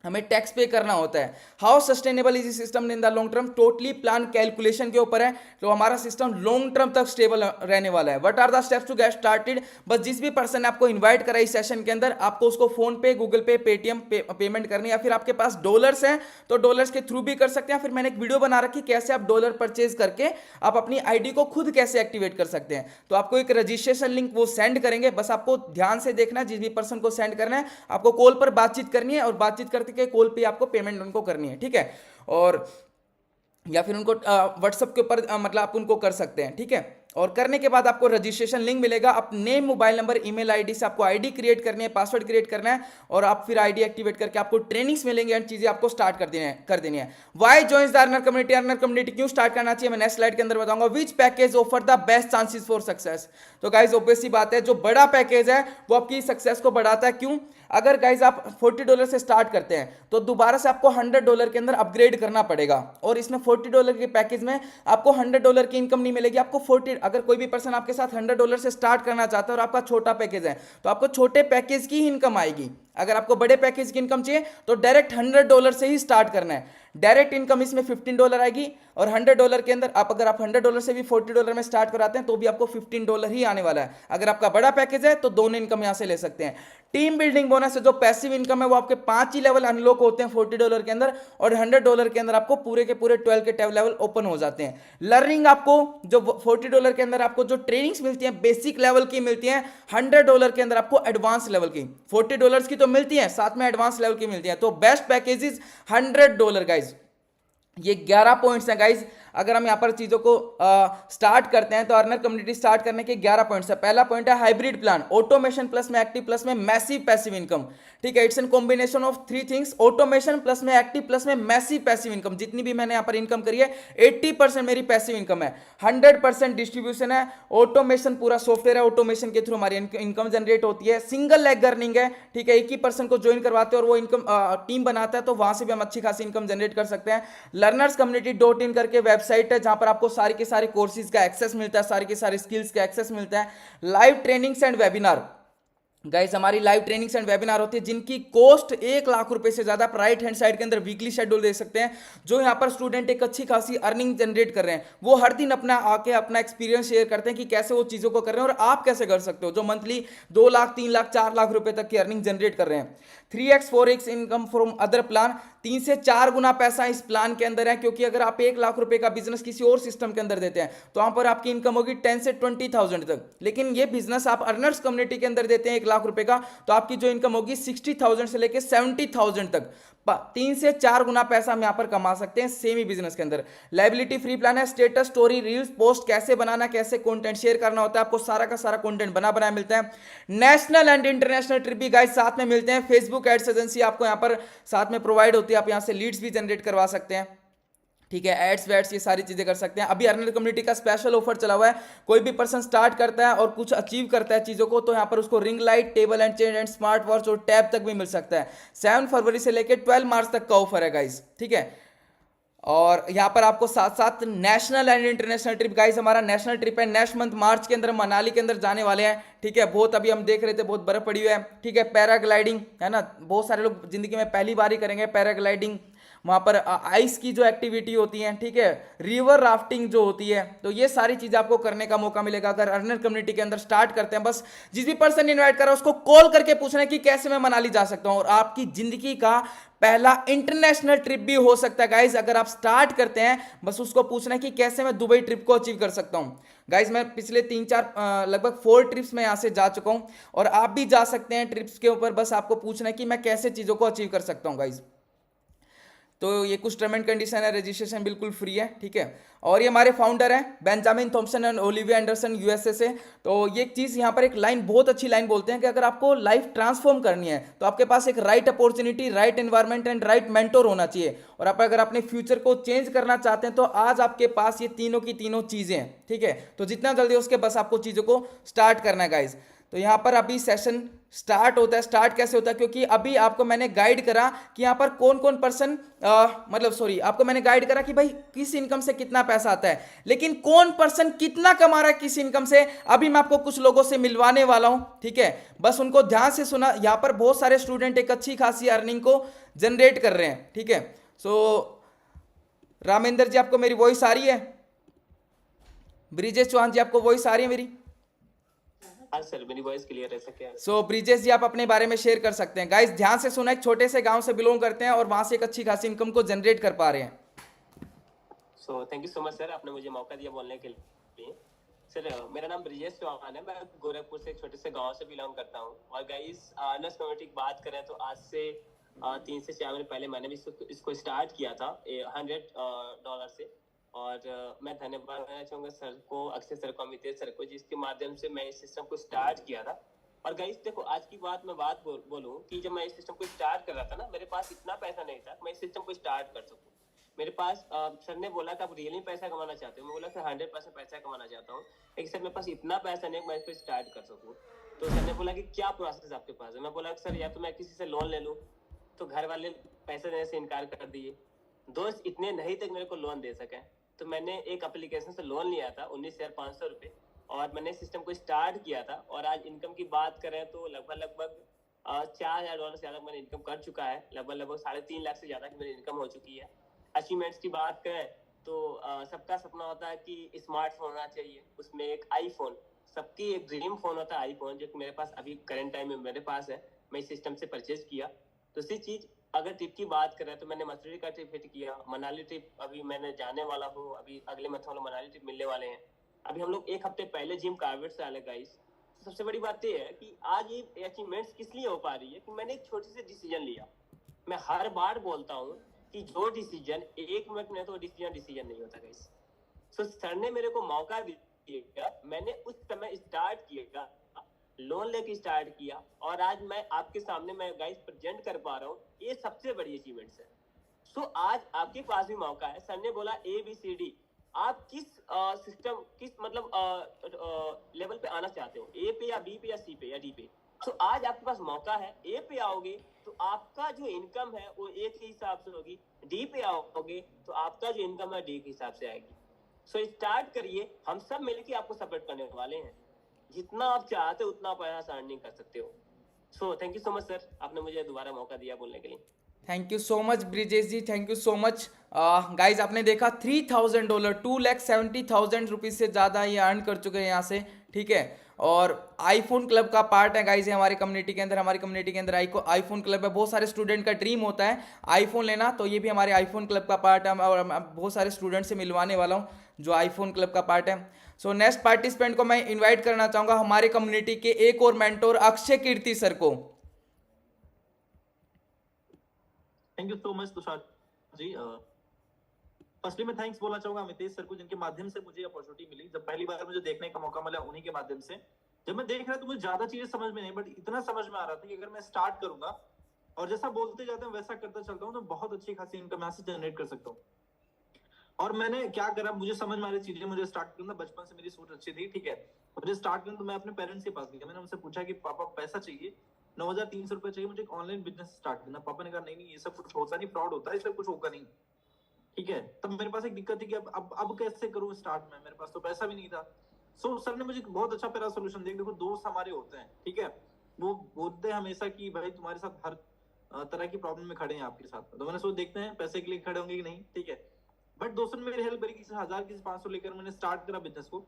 हमें टैक्स पे करना होता है। How sustainable is system in the long term? Totally plan calculation के ऊपर है, तो हमारा सिस्टम लॉन्ग टर्म तक स्टेबल रहने वाला है। What are the steps to get started? बस जिस भी पर्सन ने आपको इन्वाइट करा इस सेशन के अंदर, आपको उसको फोन पे, गूगल पे, पेटीएम पेमेंट करनी है, या फिर आपके पास डॉलर्स हैं तो डॉलर्स के थ्रू भी कर सकते हैं। फिर मैंने एक वीडियो बना रखी कैसे आप डॉलर परचेज करके आप अपनी आईडी को खुद कैसे एक्टिवेट कर सकते हैं। तो आपको एक रजिस्ट्रेशन लिंक वो सेंड करेंगे, बस आपको ध्यान से देखना है, जिस भी पर्सन को सेंड करना है आपको कॉल पर बातचीत करनी है, और बातचीत करते के कॉल पे आपको पेमेंट उनको करनी है, ठीक है। और या फिर उनको व्हाट्सएप के ऊपर मतलब आप उनको कर सकते हैं, ठीक है। और करने के बाद आपको रजिस्ट्रेशन लिंक मिलेगा। आप name, mobile number, email ID से आपको आईडी क्रिएट करनी है, पासवर्ड क्रिएट करना है, और आप फिर आईडी एक्टिवेट करके आपको ट्रेनिंग्स मिलेंगे एंड चीजें आपको स्टार्ट कर देनी है। Why join the earner community? Earner community क्यों स्टार्ट करना चाहिए, मैं नेक्स्ट स्लाइड के अंदर बताऊंगा। Which package offer the best chances for success? तो गाइस ऑब्वियस सी बात है, जो बड़ा पैकेज है वो आपकी सक्सेस को बढ़ाता है। क्यों? अगर गाइज आप $40 से स्टार्ट करते हैं तो दोबारा से आपको $100 के अंदर अपग्रेड करना पड़ेगा, और इसमें $40 के पैकेज में आपको $100 की इनकम नहीं मिलेगी, आपको 40। अगर कोई भी पर्सन आपके साथ $100 से स्टार्ट करना चाहता है और आपका छोटा पैकेज है, तो आपको छोटे पैकेज की इनकम आएगी। अगर आपको बड़े पैकेज की इनकम चाहिए तो डायरेक्ट $100 से ही स्टार्ट करना है। डायरेक्ट इनकम इसमें $15 आएगी, और $100 के अंदर अगर आप $100 से भी $40 में स्टार्ट कराते हैं तो भी आपको $15 ही आने वाला है। अगर आपका बड़ा पैकेज है तो दोनों इनकम यहां से ले सकते हैं। टीम बिल्डिंग बोनस है, जो पैसिव इनकम है, वो आपके 5 ही लेवल अनलॉक होते हैं $40 के अंदर, और $100 के अंदर आपको पूरे के पूरे 12 के लेवल ओपन हो जाते हैं। लर्निंग आपको जो $40 के अंदर आपको जो ट्रेनिंग्स मिलती हैं बेसिक लेवल की मिलती हैं, $100 के अंदर आपको एडवांस लेवल की। $40 की तो मिलती है, साथ में एडवांस लेवल की मिलती है। तो बेस्ट पैकेजेस $100 गाइज। ये 11 पॉइंट्स हैं गाइज। अगर हम यहाँ पर चीज़ों को स्टार्ट करते हैं तो अर्नर कम्युनिटी स्टार्ट करने के 11 पॉइंट्स है। पहला पॉइंट है हाइब्रिड प्लान, ऑटोमेशन प्लस में एक्टिव प्लस में मैसिव पैसिव इनकम। ठीक है, it's an combination of 3 things, automation plus में एक्टिव प्लस में मैसिव पैसिव इनकम। जितनी भी मैंने यहाँ पर इनकम करी है 80% मेरी पैसिव इनकम है, 100% डिस्ट्रीब्यूशन है, ऑटोमेशन पूरा सॉफ्टवेयर है, ऑटोमेशन के थ्रू हमारी इनकम जनरेट होती है, सिंगल लेग अर्निंग है। ठीक है, एक ही पर्सन को ज्वाइन करवाते हैं और वो इनकम टीम बनाता है, तो वहां से भी हम अच्छी खासी इनकम जनरेट कर सकते हैं। लर्नर्स कम्युनिटी डॉट इन करके वेबसाइट है जहां पर आपको सारी के सारे कोर्सेज का एक्सेस मिलता है, सारी के सारे स्किल्स का एक्सेस मिलता है, live trainings and webinar. Guys हमारी लाइव ट्रेनिंग्स एंड वेबिनार होती है जिनकी कॉस्ट 1 लाख रुपए से ज्यादा। राइट हैंड साइड के अंदर वीकली शेड्यूल दे सकते हैं, जो यहाँ पर स्टूडेंट एक अच्छी खासी अर्निंग जनरेट कर रहे हैं, वो हर दिन अपना आके अपना एक्सपीरियंस शेयर करते हैं कि कैसे वो चीजों को कर रहे हैं और आप कैसे कर सकते हो, जो मंथली 2 लाख 3 लाख 4 लाख रुपए तक की अर्निंग जनरेट कर रहे हैं। 3x 4x income from other plan, 3 से 4 गुना पैसा इस प्लान के अंदर है, क्योंकि अगर आप 1 लाख रुपए का बिजनेस किसी और सिस्टम के अंदर देते हैं तो वहां पर आपकी इनकम होगी 10 से 20,000 तक। लेकिन ये बिजनेस आप अर्नर्स कम्युनिटी के अंदर देते हैं 1 लाख रुपए का, तो आपकी जो इनकम होगी 60,000 से लेकर 70,000 तक। 3 से 4 गुना पैसा हम यहां पर कमा सकते हैं सेम ही बिजनेस के अंदर। लाइबिलिटी फ्री प्लान है, स्टेटस स्टोरी रील्स पोस्ट कैसे बनाना, कैसे कंटेंट शेयर करना होता है, आपको सारा का सारा कंटेंट बना बनाया मिलता है। नेशनल एंड इंटरनेशनल ट्रिप भी गाइस साथ में मिलते हैं। फेसबुक एड्स एजेंसी आपको यहां पर साथ में प्रोवाइड होती है, आप यहां से लीड्स भी जनरेट करवा सकते हैं। ठीक है, एड्स वेड्स ये सारी चीजें कर सकते हैं। अभी अर्नर कम्युनिटी का स्पेशल ऑफर चला हुआ है, कोई भी पर्सन स्टार्ट करता है और कुछ अचीव करता है चीजों को, तो यहाँ पर उसको ring light, table and chair and smart watch और टैब तक भी मिल सकता है। 7 फरवरी से लेकर 12 मार्च तक का ऑफर है गाइस। ठीक है, और यहाँ पर आपको साथ साथ national and international trip, guys हमारा नेशनल ट्रिप है, नेक्स्ट मंथ मार्च के अंदर मनाली के अंदर जाने वाले हैं। ठीक है, बहुत अभी हम देख रहे थे बहुत बर्फ पड़ी हुई है। ठीक है, पैराग्लाइडिंग है ना, बहुत सारे लोग जिंदगी में पहली बार ही करेंगे पैराग्लाइडिंग। वहां पर आइस की जो एक्टिविटी होती है, ठीक है, रिवर राफ्टिंग जो होती है, तो ये सारी चीजें आपको करने का मौका मिलेगा अगर अर्नर कम्युनिटी के अंदर स्टार्ट करते हैं। बस जिस भी पर्सन इन्वाइट कर रहा है उसको कॉल करके पूछना है कि कैसे मैं मनाली जा सकता हूं, और आपकी जिंदगी का पहला इंटरनेशनल ट्रिप भी हो सकता है गाइस अगर आप स्टार्ट करते हैं। बस उसको पूछना है कि कैसे मैं दुबई ट्रिप को अचीव कर सकता हूं। गाइस मैं पिछले 3-4 लगभग 4 ट्रिप्स में यहां से जा चुका हूं, और आप भी जा सकते हैं ट्रिप्स के ऊपर। बस आपको पूछना है कि मैं कैसे चीजों को अचीव कर सकता हूं गाइस। तो ये कुछ टर्म एंड कंडीशन है, रजिस्ट्रेशन बिल्कुल फ्री है। ठीक है, और ये हमारे फाउंडर हैं Benjamin Thomson and Olivia Anderson USA से। तो ये एक चीज़ यहाँ पर एक लाइन, बहुत अच्छी लाइन बोलते हैं कि अगर आपको लाइफ ट्रांसफॉर्म करनी है तो आपके पास एक right opportunity, right environment and right mentor होना चाहिए। और आप अगर अपने फ्यूचर को चेंज करना चाहते हैं तो आज आपके पास ये तीनों की तीनों चीज़ें हैं। ठीक है, तो जितना जल्दी हो सके बस आपको चीज़ों को स्टार्ट करना है गाइज। तो यहाँ पर अभी सेशन स्टार्ट होता है। स्टार्ट कैसे होता है, क्योंकि अभी आपको मैंने गाइड करा कि यहाँ पर कौन कौन पर्सन आपको मैंने गाइड करा कि भाई किस इनकम से कितना पैसा आता है, लेकिन कौन पर्सन कितना कमा रहा है किस इनकम से, अभी मैं आपको कुछ लोगों से मिलवाने वाला हूं। ठीक है, बस उनको ध्यान से सुना। यहाँ पर बहुत सारे स्टूडेंट एक अच्छी खासी अर्निंग को जनरेट कर रहे हैं। ठीक है, सो रामेंद्र जी आपको मेरी वॉइस आ रही है? ब्रिजेश चौहान जी आपको वॉइस आ रही है मेरी? हाँ सर, मेरी वॉइस क्लियर है सर? क्या सो ब्रिजेश जी आप अपने बारे में शेयर कर सकते हैं। गाइस ध्यान से सुना, एक छोटे से गांव से बिलोंग करते हैं और वहां से एक अच्छी खासी इनकम को जनरेट कर पा रहे हैं। सो thank you so much sir, आपने मुझे मौका दिया बोलने के लिए। सर मेरा नाम ब्रिजेश चौहान है, मैं गोरखपुर से एक छोटे से गांव से बिलोंग करता हूँ। और गाइस अर्नर्स कम्युनिटी की बात करें तो आज से 3 से 4 महीने पहले मैंने भी इसको स्टार्ट किया था $100 से। और मैं धन्यवाद देना चाहूंगा सर को, अक्षय सर को, अमितेश सर को, जिसके माध्यम से मैं इस सिस्टम को स्टार्ट किया था। और गाइस देखो, आज की बात मैं बोलूं कि जब मैं इस सिस्टम को स्टार्ट कर रहा था ना, मेरे पास इतना पैसा नहीं था मैं इस सिस्टम को स्टार्ट कर सकूं। मेरे पास सर ने बोला कि आप रियली पैसा कमाना चाहते हो, मैं बोला सर 100% पैसा कमाना चाहता हूँ, लेकिन सर मेरे पास इतना पैसा नहीं है मैं इसको स्टार्ट कर सकूँ। तो सर ने बोला कि क्या प्रोसेस आपके पास है? मैं बोला सर या तो मैं किसी से लोन ले लूँ, तो घर वाले पैसे देने से इनकार कर दिए, दोस्त इतने नहीं तक मेरे को लोन दे सके। तो मैंने एक एप्लीकेशन से लोन लिया था 19,500 रुपये, और मैंने सिस्टम को स्टार्ट किया था। और आज इनकम की बात करें तो लगभग $4,000 से ज़्यादा मैंने इनकम कर चुका है। लगभग 3.5 लाख से ज़्यादा की मेरी इनकम हो चुकी है। अचीवमेंट्स की बात करें तो सबका सपना होता है कि स्मार्टफोन होना चाहिए, उसमें एक आईफोन, सबकी एक ड्रीम फोन होता है आईफोन, जो कि मेरे पास अभी करंट टाइम में मेरे पास है। मैं इस सिस्टम से परचेज किया। दूसरी चीज, अगर ट्रिप की बात करें तो मैंने मसूरी का ट्रिप हिट किया, मनाली ट्रिप अभी मैंने जाने वाला हूँ, अभी अगले मंथ हम लोग मनाली ट्रिप मिलने वाले हैं। अभी हम लोग 1 हफ्ते पहले जिम कार्बेट से आए गाइस। तो सबसे बड़ी बात ये है कि आज ये अचीवमेंट्स किस लिए हो पा रही है कि मैंने एक छोटी सी डिसीजन लिया। मैं हर बार बोलता हूँ कि जो डिसीजन 1 मिनट में, तो डिसीजन नहीं होता गाइस। सो सर ने मेरे को मौका दिया, मैंने उस समय स्टार्ट किया, लोन लेके स्टार्ट किया, और आज मैं आपके सामने मैं गाइस प्रेजेंट कर पा रहा हूँ। ये सबसे बड़ी अचीवमेंट है। सो आज आपके पास भी मौका है। सर ने बोला ABCD, आप किस सिस्टम, किस मतलब लेवल पे आना चाहते हो, A पे या B पे या C पे या D पे। तो आज आपके पास मौका है। A पे आओगे तो आपका जो इनकम है वो A के हिसाब से होगी, D पे आओगे तो आपका जो इनकम है D के हिसाब से आएगी। सो स्टार्ट करिए, हम सब मिलकर आपको सपोर्ट करने वाले हैं। जितना आप चाहते हो उतना आप पैसा अर्निंग कर सकते हो। So thank you so much sir, आपने मुझे दोबारा मौका दिया बोलने के लिए। Thank you so much Brijesh ji, thank you so much. Guys आपने देखा $3,000, 2,70,000 रुपीज़ से ज़्यादा ये अर्न कर चुके हैं यहाँ से, ठीक है। और आईफोन क्लब का पार्ट है गाइज, हमारी कम्युनिटी के अंदर, आईफोन क्लब है। बहुत सारे स्टूडेंट का ड्रीम होता है आईफोन लेना, तो ये भी हमारे आईफोन क्लब का पार्ट है। और मैं बहुत सारे स्टूडेंट से मिलवाने वाला हूँ जो आईफोन क्लब का पार्ट है। सो नेक्स्ट पार्टिसिपेंट को मैं इन्वाइट करना चाहूँगा हमारे कम्युनिटी के एक और मेंटोर अक्षय कीर्ति सर को। Thank you so much Tushar ji. Firstly मैं थैंक्स बोलना चाहूंगा अमितेश सर को, जिनके माध्यम से मुझे अपॉर्चुनिटी मिली। जब पहली बार मुझे देखने का मौका मिला उन्हीं के माध्यम से। जब मैं देख रहा तो मुझे ज्यादा चीजें समझ में नहीं, बट इतना समझ में आ रहा था कि अगर मैं स्टार्ट करूंगा और जैसा बोलते जाते हैं वैसा करता चलता हूँ तो बहुत अच्छी खासी इनकम यहाँ से जनरेट कर सकता हूँ। और मैंने क्या करा, मुझे समझ में आ रही चीजें, मुझे स्टार्ट करना, बचपन से मेरी सोच अच्छी थी, ठीक है। मुझे स्टार्ट करना तो मैं अपने पेरेंट्स के पास गया, मैंने उनसे पूछा कि पापा पैसा चाहिए, 9,300 रुपए चाहिए, मुझे एक ऑनलाइन बिजनेस स्टार्ट करना। पापा ने कहा नहीं नहीं ये सब कुछ होता नहीं, फ्रॉड होता है, इसलिए कुछ होगा नहीं, ठीक है। तब मेरे पास एक दिक्कत थी कि अब कैसे करूं स्टार्ट में, मेरे पास तो पैसा भी नहीं था। सो सर ने मुझे बहुत अच्छा पैरा सोल्यूशन दिया। देखो दोस्त हमारे होते हैं, ठीक है, वो बोलते हैं हमेशा कि भाई तुम्हारे साथ हर तरह की प्रॉब्लम में खड़े हैं आपके साथ। तो मैंने सोच देखते हैं पैसे के लिए खड़े होंगे कि नहीं, ठीक है। बट दोस्तों ने मेरी हेल्प करी, किसी 1,000 किसी 500 लेकर मैंने स्टार्ट करा बिजनेस को,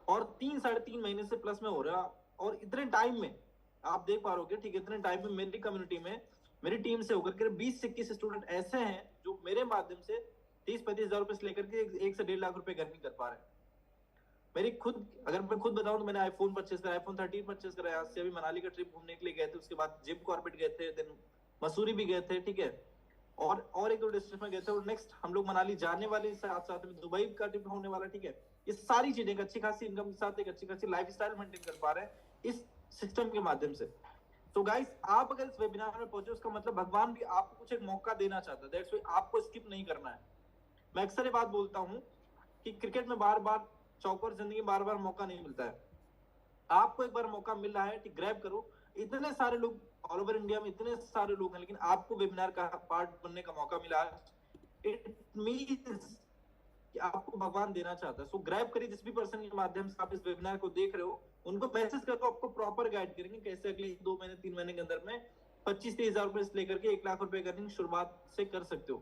और 3-3.5 महीने से प्लस में हो रहा। और इतने टाइम में आप देख पा रहे हो, ठीक है, इतने टाइम में मेरी कम्युनिटी में मेरी टीम से होकर के 20 से 21 स्टूडेंट ऐसे हैं जो मेरे माध्यम से 30-35 हजार रुपए से लेकर के 1 से 1.5 लाख रुपए अर्निंग कर पा रहे हैं। मेरी खुद, अगर मैं खुद बताऊं तो मैंने आईफोन परचेस करा, आईफोन 13 परचेस करा। यहाँ से अभी मनाली का ट्रिप घूमने के लिए गए थे, उसके बाद जिम कॉर्बेट गए थे, देन मसूरी भी गए थे, ठीक है, और एक दो डिस्ट्रिक्ट में गए थे। और नेक्स्ट हम लोग मनाली जाने वाले, साथ साथ में दुबई का ट्रिप होने वाला, ठीक है। ये सारी चीजें अच्छी खासी इनकम के साथ एक अच्छी खासी लाइफस्टाइल मेंटेन कर पा रहे हैं इस सिस्टम के माध्यम से। तो गाइस आप अगर इस वेबिनार में पहुंचे, उसका मतलब भगवान भी आपको कुछ एक मौका देना चाहता है। दैट्स व्हाई आपको स्किप नहीं करना है। मैं अक्सर ये बात बोलता हूं कि क्रिकेट में बार बार चौकर, जिंदगी में बार बार मौका नहीं मिलता है। आपको एक बार मौका मिल रहा है, ठीक, ग्रैब करो। इतने सारे लोग ऑल ओवर इंडिया में, इतने सारे लोग हैं, लेकिन आपको वेबिनार का पार्ट बनने का मौका मिला है। इट मींस कि आपको भगवान देना चाहता है। सो ग्रैब करिए, जिस भी पर्सन के माध्यम से आप इस वेबिनार को देख रहे हो उनको मैसेज कर दो, आपको प्रॉपर गाइड करेंगे कैसे अगले 2 महीने 3 महीने के अंदर में 25-30 हजार रुपए से लेकर के 1 लाख रुपए करनी शुरुआत से कर सकते हो।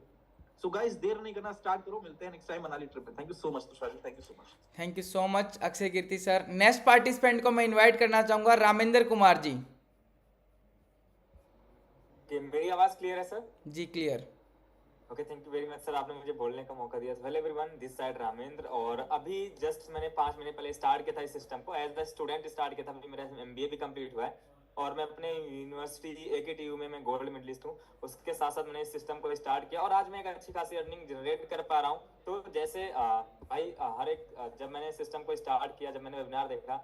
सो गाइस देर नहीं करना, स्टार्ट करो। मिलते हैं नेक्स्ट टाइम मनाली ट्रिप पे। Thank you so much Tushar ji, thank you so much. Thank you so much Akshay Kirti sir. Next participant को मैं इनवाइट करना चाहूंगा रामेंद्र कुमार जी। मेरी आवाज क्लियर है सर? जी clear. Okay, thank you very much sir, आपने मुझे बोलने का मौका दिया। Hello everyone, this side Ramendra. और अभी जस्ट मैंने 5 महीने पहले स्टार्ट किया था इस सिस्टम को, एज द स्टूडेंट स्टार्ट किया था। मेरा MBA भी कंप्लीट हुआ है और मैं अपने यूनिवर्सिटी AKTU में मैं गोल्ड मेडलिस्ट हूँ। उसके साथ साथ मैंने इस सिस्टम को स्टार्ट किया और आज मैं एक अच्छी खासी अर्निंग जनरेट कर पा रहा हूँ। तो जैसे भाई हर एक, जब मैंने सिस्टम को स्टार्ट किया, जब मैंने वेबिनार देखा,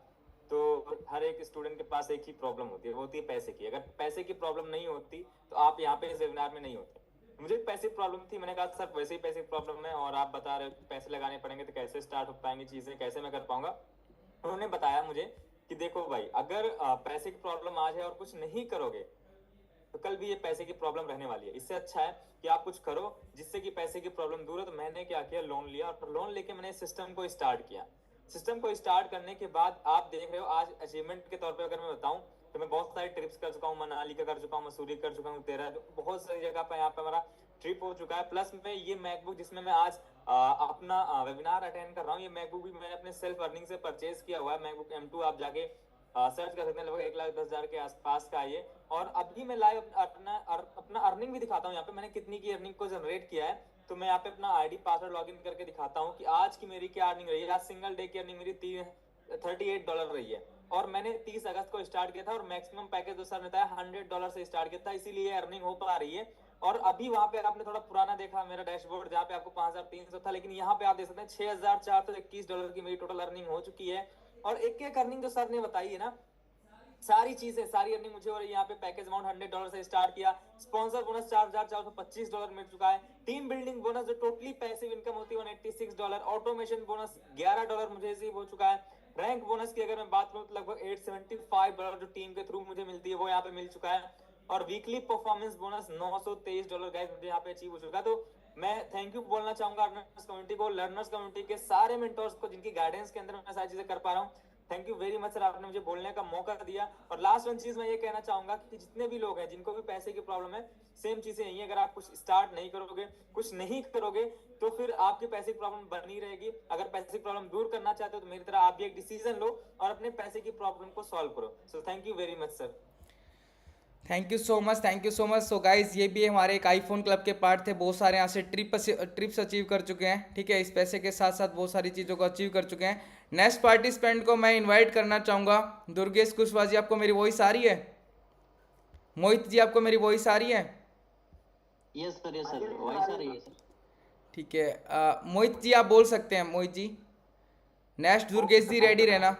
तो हर एक स्टूडेंट के पास एक ही प्रॉब्लम होती है, वो होती है पैसे की। अगर पैसे की प्रॉब्लम नहीं होती तो आप यहाँ पे इस वेबिनार में नहीं होते। मुझे पैसे की प्रॉब्लम थी, मैंने कहा सर वैसे ही पैसे की प्रॉब्लम है और आप बता रहे हो कि पैसे लगाने पड़ेंगे, तो कैसे स्टार्ट हो पाएंगी चीजें, कैसे मैं कर पाऊंगा। उन्होंने बताया मुझे कि देखो भाई, अगर पैसे की प्रॉब्लम आज है और कुछ नहीं करोगे तो कल भी ये पैसे की प्रॉब्लम रहने वाली है। इससे अच्छा है कि आप कुछ करो जिससे कि पैसे की प्रॉब्लम दूर हो। तो मैंने क्या किया, लोन लिया और लोन लेके मैंने सिस्टम को स्टार्ट किया। सिस्टम को स्टार्ट करने के बाद आप देख रहे हो आज अचीवमेंट के तौर पे अगर मैं बताऊं तो मैं बहुत सारी ट्रिप्स कर चुका हूँ, मनाली का कर चुका हूँ, मसूरी कर चुका हूँ, बहुत सारी जगह पे यहाँ पे हमारा ट्रिप हो चुका है। प्लस में ये मैकबुक जिसमें मैं आज अपना वेबिनार अटेंड कर रहा हूँ, ये मैकबुक भी मैंने अपने सेल्फ अर्निंग से परचेज किया हुआ है। मैकबुक M2 आप जाके सर्च कर सकते हैं, लगभग 1,10,000 के आसपास का ये। और अभी मैं लाइव अपना अर्निंग भी दिखाता हूँ यहाँ पे, मैंने कितनी की अर्निंग को जनरेट किया है। तो मैं यहाँ पे अपना ID पासवर्ड लॉगिन करके दिखाता हूँ कि आज की मेरी क्या अर्निंग रही है। आज सिंगल डे की अर्निंग मेरी $38 रही है और मैंने 30 अगस्त को स्टार्ट किया था और मैक्सिमम पैकेज जो सर ने बताया $100 से स्टार्ट किया था, इसीलिए अर्निंग हो पा रही है। और अभी वहां पे आपने थोड़ा पुराना देखा मेरा डैशबोर्ड जहाँ पे आपको 5300 था, लेकिन यहाँ पे आप देख सकते हैं $6421 की मेरी टोटल अर्निंग हो चुकी है। और एक एक अर्निंग जो सर ने बताई है ना, सारी चीजें सारी अर्निंग मुझे, और यहाँ पे पैकेज अमाउंट $100 से स्टार्ट किया, स्पॉन्सर बोनस $4425 मिल चुका है, टीम बिल्डिंग बोनस जो टोटली पैसिव इनकम होती है $186, ऑटोमेशन बोनस $11 मुझे रिसीव हो चुका है, रैंक बोनस की अगर मैं बात करूं तो लगभग $875 जो टीम के थ्रू मुझे मिलती है वो यहाँ पे मिल चुका है, और वीकली परफॉर्मेंस बोनस $923 गाइस मुझे यहाँ पे अचीव हो चुका है। तो मैं थैंक यू बोलना चाहूंगा अर्नर्स कम्युनिटी को, लर्नर्स कम्युनिटी के सारे मेंटर्स को जिनकी गाइडेंस के अंदर मैं सारी चीजें कर पा रहा हूँ। Thank you very much sir, आपने मुझे बोलने का मौका दिया। और लास्ट वन चीज मैं ये कहना चाहूंगा कि जितने भी लोग हैं जिनको भी पैसे की प्रॉब्लम है, सेम चीजें यही है, अगर आप कुछ स्टार्ट नहीं करोगे, कुछ नहीं करोगे, तो फिर आपके पैसे की प्रॉब्लम बनी रहेगी। अगर पैसे की प्रॉब्लम दूर करना चाहते हो तो मेरी तरह आप भी एक डिसीजन लो और अपने पैसे की प्रॉब्लम को सॉल्व करो। सो thank you very much sir. Thank you so much, thank you so much. So guys ये भी हमारे एक आईफोन क्लब के पार्ट थे, बहुत सारे यहाँ से ट्रिप्स अचीव कर चुके हैं, ठीक है। इस पैसे के साथ साथ बहुत सारी चीज़ों को अचीव कर चुके हैं। नेक्स्ट पार्टिसिपेंट को मैं इनवाइट करना चाहूँगा दुर्गेश कुशवाहा जी। आपको मेरी वॉइस आ रही है? मोहित जी आपको मेरी वॉइस आ रही है? यस सर, वॉइस आ रही है सर। ठीक है, मोहित जी आप बोल सकते हैं। मोहित जी, नेक्स्ट दुर्गेश जी रेडी रहना।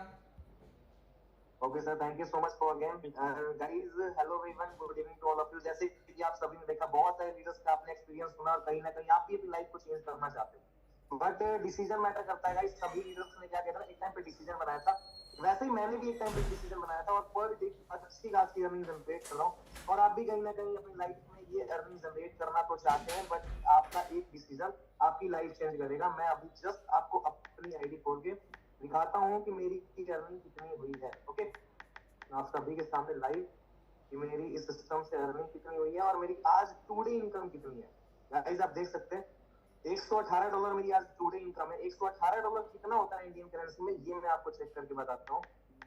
Okay sir, thank you so much for again guys. Hello everyone, good evening to all of you. जैसे कि आप सभी ने देखा, बहुत सारे लीडर्स का आपने एक्सपीरियंस सुना और कहीं ना कहीं आप भी अपनी लाइफ को चेंज करना चाहते हो, बट डिसीजन मैटर करता है गाइस। सभी लीडर्स ने क्या किया था, एक टाइम पे डिसीजन बनाया था, वैसे ही मैंने भी एक टाइम पे डिसीजन बनाया था और पर डे अच्छी खासी अर्निंग जनरेट कर रहा हूँ। और आप भी कहीं ना कहीं अपनी लाइफ में ये अर्निंग जनरेट करना तो चाहते हैं, बट आपका एक डिसीजन आपकी लाइफ चेंज करेगा। मैं अभी जस्ट आपको अपनी आईडी खोल के दिखाता हूँ कि मेरी अर्निंग कितनी हुई है। ओके, आप सभी के सामने लाइव कि मेरी इस सिस्टम से अर्निंग कितनी हुई है और मेरी आज टुडे इनकम कितनी है। गाइस आप देख सकते हैं $118 मेरी आज टुडे इनकम है। $118 कितना होता है इंडियन करेंसी में, ये मैं आपको चेक करके बताता हूँ।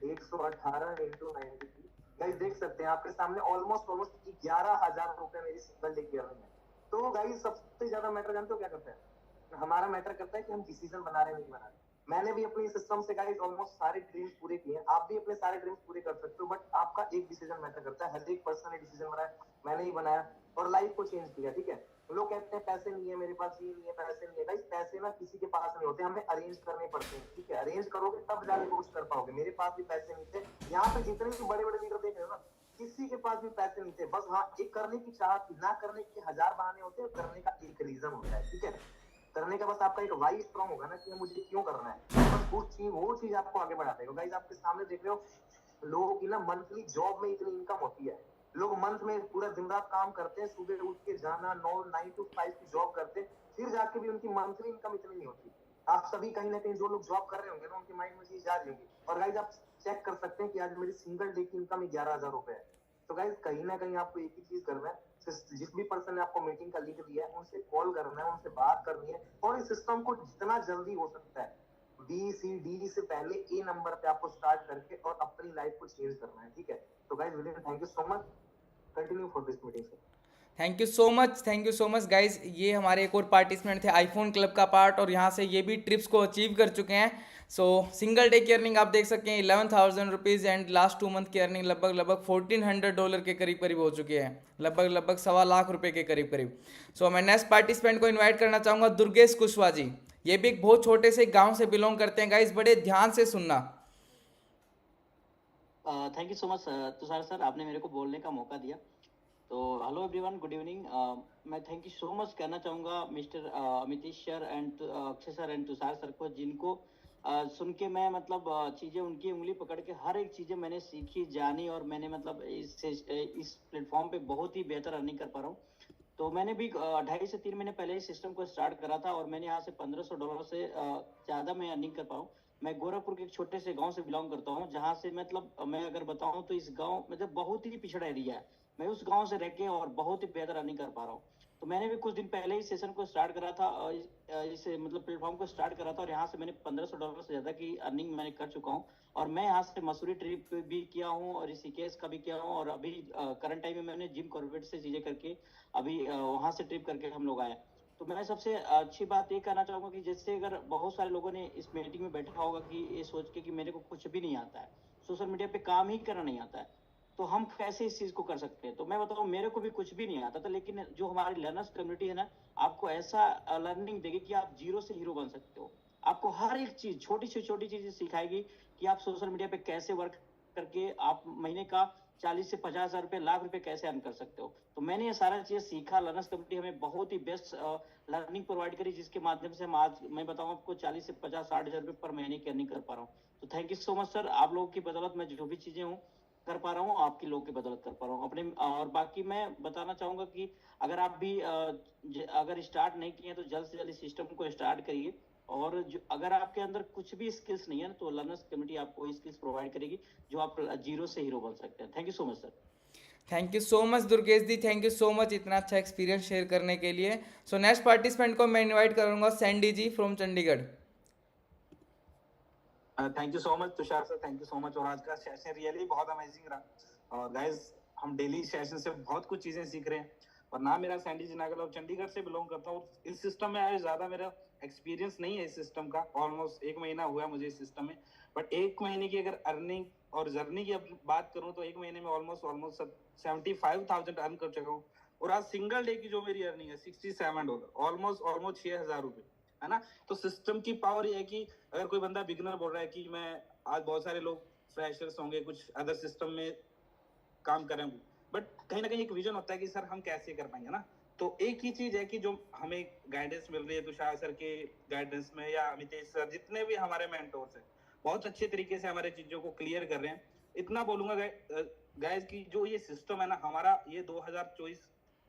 118 इंटू 93, गाइस देख सकते हैं आपके सामने ऑलमोस्ट 11,000 रुपए मेरी सिंगल डे की अर्निंग है। तो गाइस सबसे ज्यादा मैटर जानते हो क्या करता है? हमारा मैटर करता है कि हम डिसीजन बना रहे हैं नहीं बना रहे। मैंने भी अपनी सिस्टम से गाइस ऑलमोस्ट सारे ड्रीम्स पूरे किए हैं, आप भी अपने सारे ड्रीम्स पूरे कर सकते हो, बट आपका एक डिसीजन मैटर करता है। हर एक पर्सन ने डिसीजन बनाया, मैंने ही बनाया और लाइफ को चेंज किया, ठीक है। लोग कहते हैं पैसे नहीं है मेरे पास, ये नहीं है, पैसे नहीं है। गाइस पैसे ना किसी के पास नहीं होते, हमें अरेंज करने पड़ते हैं, ठीक है। अरेंज करोगे तब जाके कुछ कर पाओगे। मेरे पास भी पैसे नहीं थे, यहाँ पे जितने भी बड़े बड़े लीडर देख रहे हो ना, किसी के पास भी पैसे नहीं थे। बस हाँ, एक करने की चाहत थी, ना करने के 1000 बहाने होते हैं, करने का एक रीजन होता है, ठीक है। करने का बस आपका एक वाई स्ट्रॉन्ग होगा ना कि मुझे क्यों करना है, बस वो चीज आपको आगे बढ़ा देगा। गाइस आपके सामने देख रहे हो लोगों की ना मंथली जॉब में इतनी इनकम होती है, लोग मंथ में पूरा दिन रात काम करते हैं, सुबह उठ के जाना 9 to 5 की जॉब करते हैं, फिर जाके भी उनकी मंथली इनकम इतनी नहीं होती। आप सभी कहीं ना कहीं जो लोग जॉब कर रहे होंगे ना, उनके माइंड में चीज जा रही होगी। और गाइस आप चेक कर सकते हैं कि आज मेरी सिंगल डे की इनकम 11,000 रुपए है। तो गाइस कहीं ना कहीं आपको एक ही चीज करना है, जिस भी पर्सन ने आपको मीटिंग का लिंक दिया है उनसे कॉल करना है, उनसे बात करनी है और इस सिस्टम को जितना जल्दी हो सकता है BCD से पहले A नंबर पे आपको स्टार्ट करके और अपनी लाइफ को चेंज करना है, ठीक है। तो guys thank you so much, continue for this meeting sir. Thank you so much, thank you so much guys. ये हमारे एक और पार्टिसिपेंट थे आईफोन क्लब का पार्ट, और यहाँ से ये भी ट्रिप्स को अचीव कर चुके हैं। सो सिंगल डे की अर्निंग आप देख सकते हैं 11,000 रुपीज़ एंड लास्ट 2 मंथ की अर्निंग लगभग $1,400 के करीब करीब हो चुकी है, लगभग $1,25,000 के करीब करीब। सो मैं नेक्स्ट पार्टिसिपेंट को इन्वाइट करना चाहूँगा दुर्गेश कुशवाहा जी। ये भी एक बहुत छोटे से गाँव से बिलोंग करते हैं गाइज, बड़े ध्यान से सुनना। Thank you so much Tushar sir, आपने मेरे को बोलने का मौका दिया। तो हेलो एवरीवन, गुड इवनिंग। मैं थैंक यू सो मच कहना चाहूँगा mister Amitesh sir and Akshay sir and Tushar sir को, जिनको सुन के मैं मतलब चीज़ें उनकी उंगली पकड़ के हर एक चीज़ें मैंने सीखी जानी, और मैंने मतलब इस प्लेटफॉर्म पे बहुत ही बेहतर अर्निंग कर पा रहा हूँ। तो मैंने भी 2.5 से 3 महीने पहले इस सिस्टम को स्टार्ट करा था और मैंने यहाँ से $1,500 से ज़्यादा मैं अर्निंग कर पाऊँ। मैं गोरखपुर के एक छोटे से गांव से बिलोंग करता हूँ, जहाँ से मतलब मैं अगर बताऊँ तो इस गांव मतलब बहुत ही पिछड़ा एरिया है। मैं उस गांव से रह के और बहुत ही बेहतर अर्निंग कर पा रहा हूँ। तो मैंने भी कुछ दिन पहले इस सेशन को स्टार्ट करा था, इस मतलब प्लेटफॉर्म को स्टार्ट करा था, और यहाँ से मैंने $1,500 से ज़्यादा की अर्निंग मैंने कर चुका हूँ। और मैं यहाँ से मसूरी ट्रिप भी किया हूँ और ऋषिकेश का भी किया हूँ, और अभी करंट टाइम में मैंने जिम कॉर्बेट से चीज़ें करके अभी वहाँ से ट्रिप करके हम लोग आए। तो मैं सबसे अच्छी बात ये कहना चाहूँगा कि जैसे अगर बहुत सारे लोगों ने इस मीटिंग में बैठा होगा कि ये सोच के कि मेरे को कुछ भी नहीं आता है, सोशल मीडिया पे काम ही करना नहीं आता है, तो हम कैसे इस चीज को कर सकते हैं। तो मैं बताऊं, मेरे को भी कुछ भी नहीं आता था, लेकिन जो हमारी लर्नर्स कम्युनिटी है ना, आपको ऐसा लर्निंग देगी कि आप जीरो से हीरो बन सकते हो। आपको हर एक चीज, छोटी से छोटी चीजें सिखाएगी कि आप सोशल मीडिया पे कैसे वर्क करके आप महीने का 40 से 50 हजार रुपए, लाख रुपए कैसे अर्न कर सकते हो। तो मैंने ये सारा चीज सीखा। लर्नर्स कम्युनिटी हमें बहुत ही बेस्ट लर्निंग प्रोवाइड करी, जिसके माध्यम से हम आज, मैं बताऊं आपको, 40 से 50-60 हजार रुपए पर महीने की अर्निंग कर पा रहा हूँ। तो thank you so much sir, आप लोगों की बदौलत मैं जो भी चीजें हूँ कर पा रहा हूँ, आपकी लोग की बदौलत कर पा रहा हूँ अपने। और बाकी मैं बताना चाहूंगा कि अगर आप भी अगर स्टार्ट नहीं किए हैं तो जल्द से जल्द इस सिस्टम को स्टार्ट करिए। और जो अगर आपके अंदर कुछ भी स्किल्स नहीं है ना, तो लर्नर्स कम्युनिटी आपको स्किल्स प्रोवाइड करेगी जो आप जीरो से हीरो बन सकते हैं। Thank you so much sir. Thank you so much Durgesh the, thank you so much इतना अच्छा एक्सपीरियंस शेयर करने के लिए। सो नेक्स्ट पार्टिसिपेंट को मैं इनवाइट करूंगा Sandy ji from Chandigarh. Thank you so much Tushar sir, thank you so much. और आज का सेशन रियली बहुत अमेजिंग रहा। और गाइस, हम डेली सेशन से बहुत कुछ चीजें सीख रहे हैं। और नाम मेरा सैंडी जी नागल और चंडीगढ़ से बिलोंग करता हूँ। इस सिस्टम में आए ज्यादा मेरा एक्सपीरियंस नहीं है इस सिस्टम का, ऑलमोस्ट 1 महीना हुआ मुझे इस सिस्टम में। बट 1 महीने की अगर अर्निंग और जर्नी की बात करूँ तो 1 महीने में ऑलमोस्ट 75,000 अर्न कर चुका हूँ। और आज सिंगल डे की जो मेरी अर्निंग है $67, ऑलमोस्ट 6,000 रुपए, है ना। तो सिस्टम की पावर ये है कि अगर कोई बंदा बिगिनर बोल रहा है कि मैं, आज बहुत सारे लोग फ्रेशर्स होंगे, कुछ अदर सिस्टम में काम करेंगे, बट कहीं ना कहीं एक विजन होता है कि सर हम कैसे कर पाएंगे ना। तो एक ही चीज है कि जो हमें गाइडेंस मिल रही है तुषार सर के गाइडेंस में, या अमितेश सर, जितने भी हमारे मेंटोर्स हैं, बहुत अच्छे तरीके से हमारे चीजों को क्लियर कर रहे हैं। इतना बोलूंगा गाइस कि जो ये सिस्टम है ना हमारा, ये 2024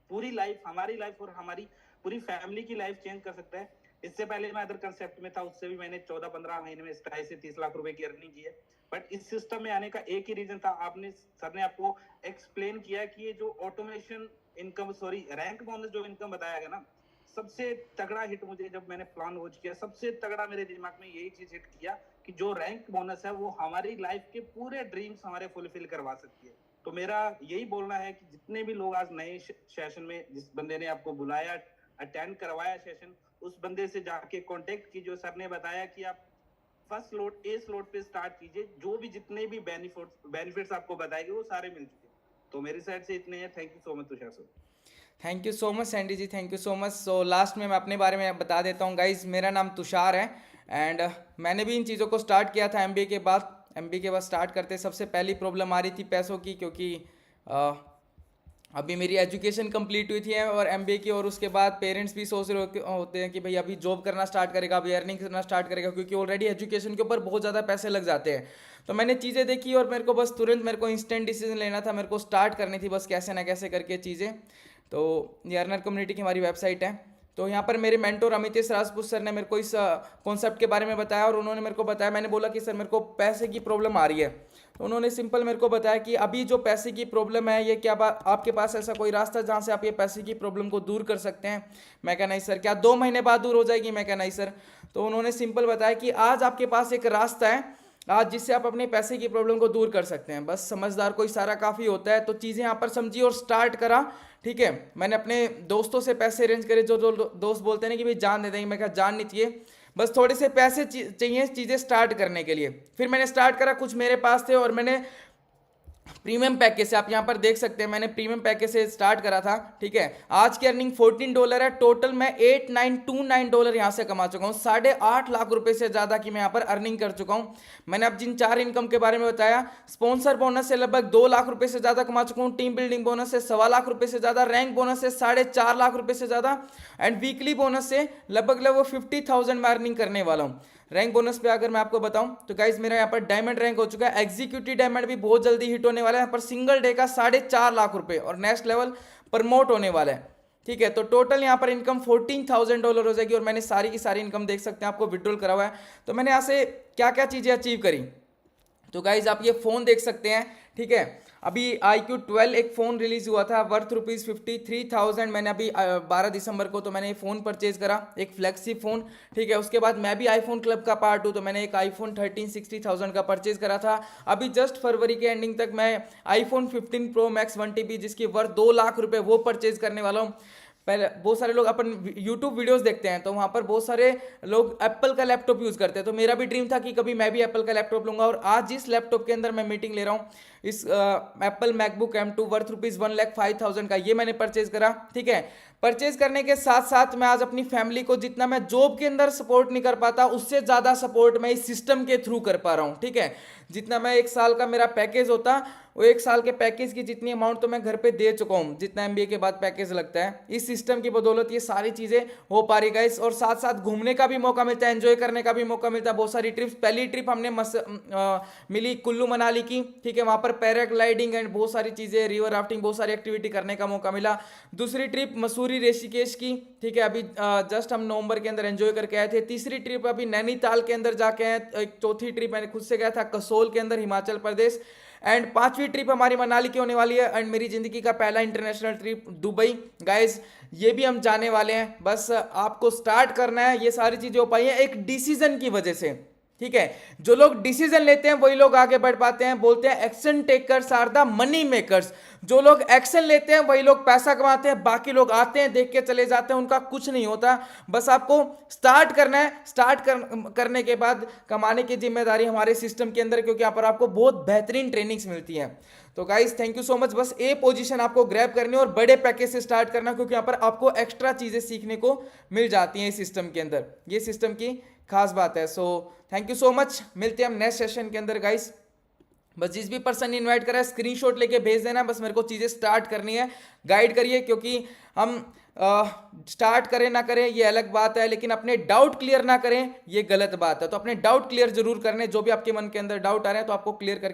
पूरी लाइफ, हमारी लाइफ और हमारी पूरी फैमिली की लाइफ चेंज कर सकता है। इससे पहले मैं अदर कंसेप्ट में था, उससे भी मैंने 14-15 महीने में 27 से 30 लाख रुपए की अर्निंग की है। बट इस सिस्टम में आने का एक ही रीजन था, सर ने आपको एक्सप्लेन किया कि ये जो ऑटोमेशन इनकम, रैंक बोनस जो इनकम बताया गया ना, सबसे तगड़ा हिट मुझे जब मैंने प्लान लॉन्च किया, सबसे तगड़ा मेरे दिमाग में यही चीज हिट किया कि जो रैंक बोनस है वो हमारी लाइफ के पूरे ड्रीम्स हमारे फुलफिल करवा सकती है। तो मेरा यही बोलना है कि जितने भी लोग आज नए सेशन में, जिस बंदे ने आपको बुलाया, अटेंड करवाया सेशन, उस बंदे से जाके कांटेक्ट कीजिए। सर ने बताया कि आप फर्स्ट स्लॉट, ए स्लॉट पे स्टार्ट कीजिए, जो भी जितने भी बेनिफिट्स आपको बताएंगे वो सारे मिल चुके। तो मेरी साइड से इतने हैं। Thank you so much Tushar sir. Thank you so much Sandy ji, thank you so much. So last में मैं अपने बारे में बता देता हूँ गाइज, मेरा नाम तुषार है एंड मैंने भी इन चीज़ों को स्टार्ट किया था एमबीए के बाद। एमबीए के बाद स्टार्ट करते सबसे पहली प्रॉब्लम आ रही थी पैसों की, क्योंकि अभी मेरी एजुकेशन कंप्लीट हुई थी और एमबीए की, और उसके बाद पेरेंट्स भी सोच रहे होते हैं कि भाई अभी जॉब करना स्टार्ट करेगा, अभी अर्निंग करना स्टार्ट करेगा, क्योंकि ऑलरेडी एजुकेशन के ऊपर बहुत ज़्यादा पैसे लग जाते हैं। तो मैंने चीज़ें देखी और मेरे को बस तुरंत मेरे को इंस्टेंट डिसीजन लेना था, मेरे को स्टार्ट करनी थी बस कैसे ना कैसे करके चीज़ें। तो ये अर्नर कम्युनिटी की हमारी वेबसाइट है। तो यहाँ पर मेरे मेंटोर अमितेश राजपूत सर ने मेरे को इस कॉन्सेप्ट के बारे में बताया और उन्होंने मेरे को बताया, मैंने बोला कि सर मेरे को पैसे की प्रॉब्लम आ रही है, तो उन्होंने सिंपल मेरे को बताया कि अभी जो पैसे की प्रॉब्लम है, ये क्या आपके पास ऐसा कोई रास्ता जहाँ से आप ये पैसे की प्रॉब्लम को दूर कर सकते हैं। मैं कहा नहीं सर। क्या 2 महीने बाद दूर हो जाएगी? मैं कहा नहीं सर। तो उन्होंने सिंपल बताया कि आज आपके पास एक रास्ता है आज जिससे आप अपने पैसे की प्रॉब्लम को दूर कर सकते हैं, बस समझदार को इशारा काफ़ी होता है। तो चीज़ें यहाँ पर समझी और स्टार्ट करा। ठीक है, मैंने अपने दोस्तों से पैसे अरेंज करे, जो दोस्त बोलते हैं ना कि भाई जान दे देंगे, मैं कहा जान नहीं चाहिए, बस थोड़े से पैसे चाहिए चीज़ें स्टार्ट करने के लिए। फिर मैंने स्टार्ट करा, कुछ मेरे पास थे और मैंने प्रीमियम पैकेज से, आप यहाँ पर देख सकते हैं, मैंने प्रीमियम पैकेज से स्टार्ट करा था। ठीक है, आज की अर्निंग $14 है, टोटल मैं $8929 यहाँ से कमा चुका हूँ। 8.5 लाख रुपए से ज़्यादा की मैं यहाँ पर अर्निंग कर चुका हूँ। मैंने अब जिन 4 इनकम के बारे में बताया, स्पॉन्सर बोनस से लगभग 2 लाख रुपए से ज़्यादा कमा चुका हूँ, टीम बिल्डिंग बोनस से 1.25 लाख रुपए से ज़्यादा, रैंक बोनस से 4.5 लाख रुपए से ज़्यादा एंड वीकली बोनस से लगभग 50,000 मैं अर्निंग करने वाला हूँ। रैंक बोनस पे अगर मैं आपको बताऊं तो गाइज मेरा यहाँ पर डायमंड रैंक हो चुका है, एग्जीक्यूटिव डायमंड भी बहुत जल्दी हिट होने वाला है। यहाँ पर सिंगल डे का 4.5 लाख रुपए और नेक्स्ट लेवल प्रमोट होने वाला है। ठीक है, तो टोटल यहाँ पर इनकम $14,000 हो जाएगी और मैंने सारी की सारी इनकम देख सकते हैं, आपको विड्रॉल करा हुआ है। तो मैंने यहाँ से क्या क्या चीज़ें अचीव करी, तो गाइज आप ये फ़ोन देख सकते हैं। ठीक है, अभी iQ12 एक फ़ोन रिलीज़ हुआ था वर्थ ₹53,000। मैंने अभी 12 दिसंबर को तो मैंने ये फ़ोन परचेज़ करा, एक फ्लैगशिप फ़ोन। ठीक है, उसके बाद मैं भी आईफोन क्लब का पार्ट हूँ, तो मैंने एक iPhone 13 60,000 का परचेज़ करा था। अभी जस्ट फरवरी के एंडिंग तक मैं iPhone 15 Pro Max 1TB जिसकी वर्थ 2 लाख रुपये वो परचेज़ करने वाला हूँ। पहले बहुत सारे लोग अपन YouTube वीडियोस देखते हैं तो वहाँ पर बहुत सारे लोग एप्पल का लैपटॉप यूज़ करते हैं, तो मेरा भी ड्रीम था कि कभी मैं भी एप्पल का लैपटॉप लूँगा। और आज जिस लैपटॉप के अंदर मैं मीटिंग ले रहा हूँ, इस एप्पल मैकबुक M2 वर्थ ₹1,05,000 का, ये मैंने परचेज करा। ठीक है, परचेज करने के साथ साथ मैं आज अपनी फैमिली को जितना मैं जॉब के अंदर सपोर्ट नहीं कर पाता, उससे ज़्यादा सपोर्ट मैं इस सिस्टम के थ्रू कर पा रहा हूँ। ठीक है, जितना मैं 1 साल का मेरा पैकेज होता, वो 1 साल के पैकेज की जितनी अमाउंट तो मैं घर पे दे चुका हूँ, जितना MBA के बाद पैकेज लगता है। इस सिस्टम की बदौलत ये सारी चीज़ें हो पा रही गाइस, और साथ साथ घूमने का भी मौका मिलता है, एंजॉय करने का भी मौका मिलता है। बहुत सारी ट्रिप्स, पहली ट्रिप हमने मिली कुल्लू मनाली की। ठीक है, वहाँ पर पैराग्लाइडिंग एंड बहुत सारी चीज़ें, रिवर राफ्टिंग, बहुत सारी एक्टिविटी करने का मौका मिला। दूसरी ट्रिप मसूरी ऋषिकेश की। ठीक है, अभी जस्ट हम नवंबर के अंदर एंजॉय करके आए थे। तीसरी ट्रिप अभी नैनीताल के अंदर जाके आए। एक चौथी ट्रिप मैंने खुद से गया था कसोल के अंदर, हिमाचल प्रदेश। एंड 5वीं ट्रिप हमारी मनाली की होने वाली है, एंड मेरी जिंदगी का पहला इंटरनेशनल ट्रिप दुबई। गाइस ये भी हम जाने वाले हैं, बस आपको स्टार्ट करना है। ये सारी चीजें हो पाई हैं एक डिसीजन की वजह से। ठीक है, जो लोग डिसीजन लेते हैं वही लोग आगे बढ़ पाते हैं। बोलते हैं action takers are the money makers. जो लोग एक्शन लेते हैं वही लोग पैसा कमाते हैं, बाकी लोग आते हैं देख के चले जाते हैं, उनका कुछ नहीं होता। बस आपको स्टार्ट करना है। स्टार्ट करने के बाद कमाने की जिम्मेदारी हमारे सिस्टम के अंदर, क्योंकि यहाँ पर आपको बहुत बेहतरीन ट्रेनिंग्स मिलती हैं। तो guys thank you so much. बस ए पोजीशन आपको ग्रैब करनी है और बड़े पैकेज से स्टार्ट करना, क्योंकि यहाँ पर आपको एक्स्ट्रा चीजें सीखने को मिल जाती हैं इस सिस्टम के अंदर। ये सिस्टम की खास बात है। सो थैंक यू सो मच, मिलते हैं हम नेक्स्ट सेशन के अंदर गाइस। बस जिस भी पर्सन ने इनवाइट करा है स्क्रीनशॉट लेके भेज देना, बस मेरे को चीज़ें स्टार्ट करनी है। गाइड करिए, क्योंकि हम स्टार्ट करें ना करें ये अलग बात है, लेकिन अपने डाउट क्लियर ना करें ये गलत बात है। तो अपने डाउट क्लियर जरूर करने, जो भी आपके मन के अंदर डाउट आ रहे हैं तो आपको क्लियर करके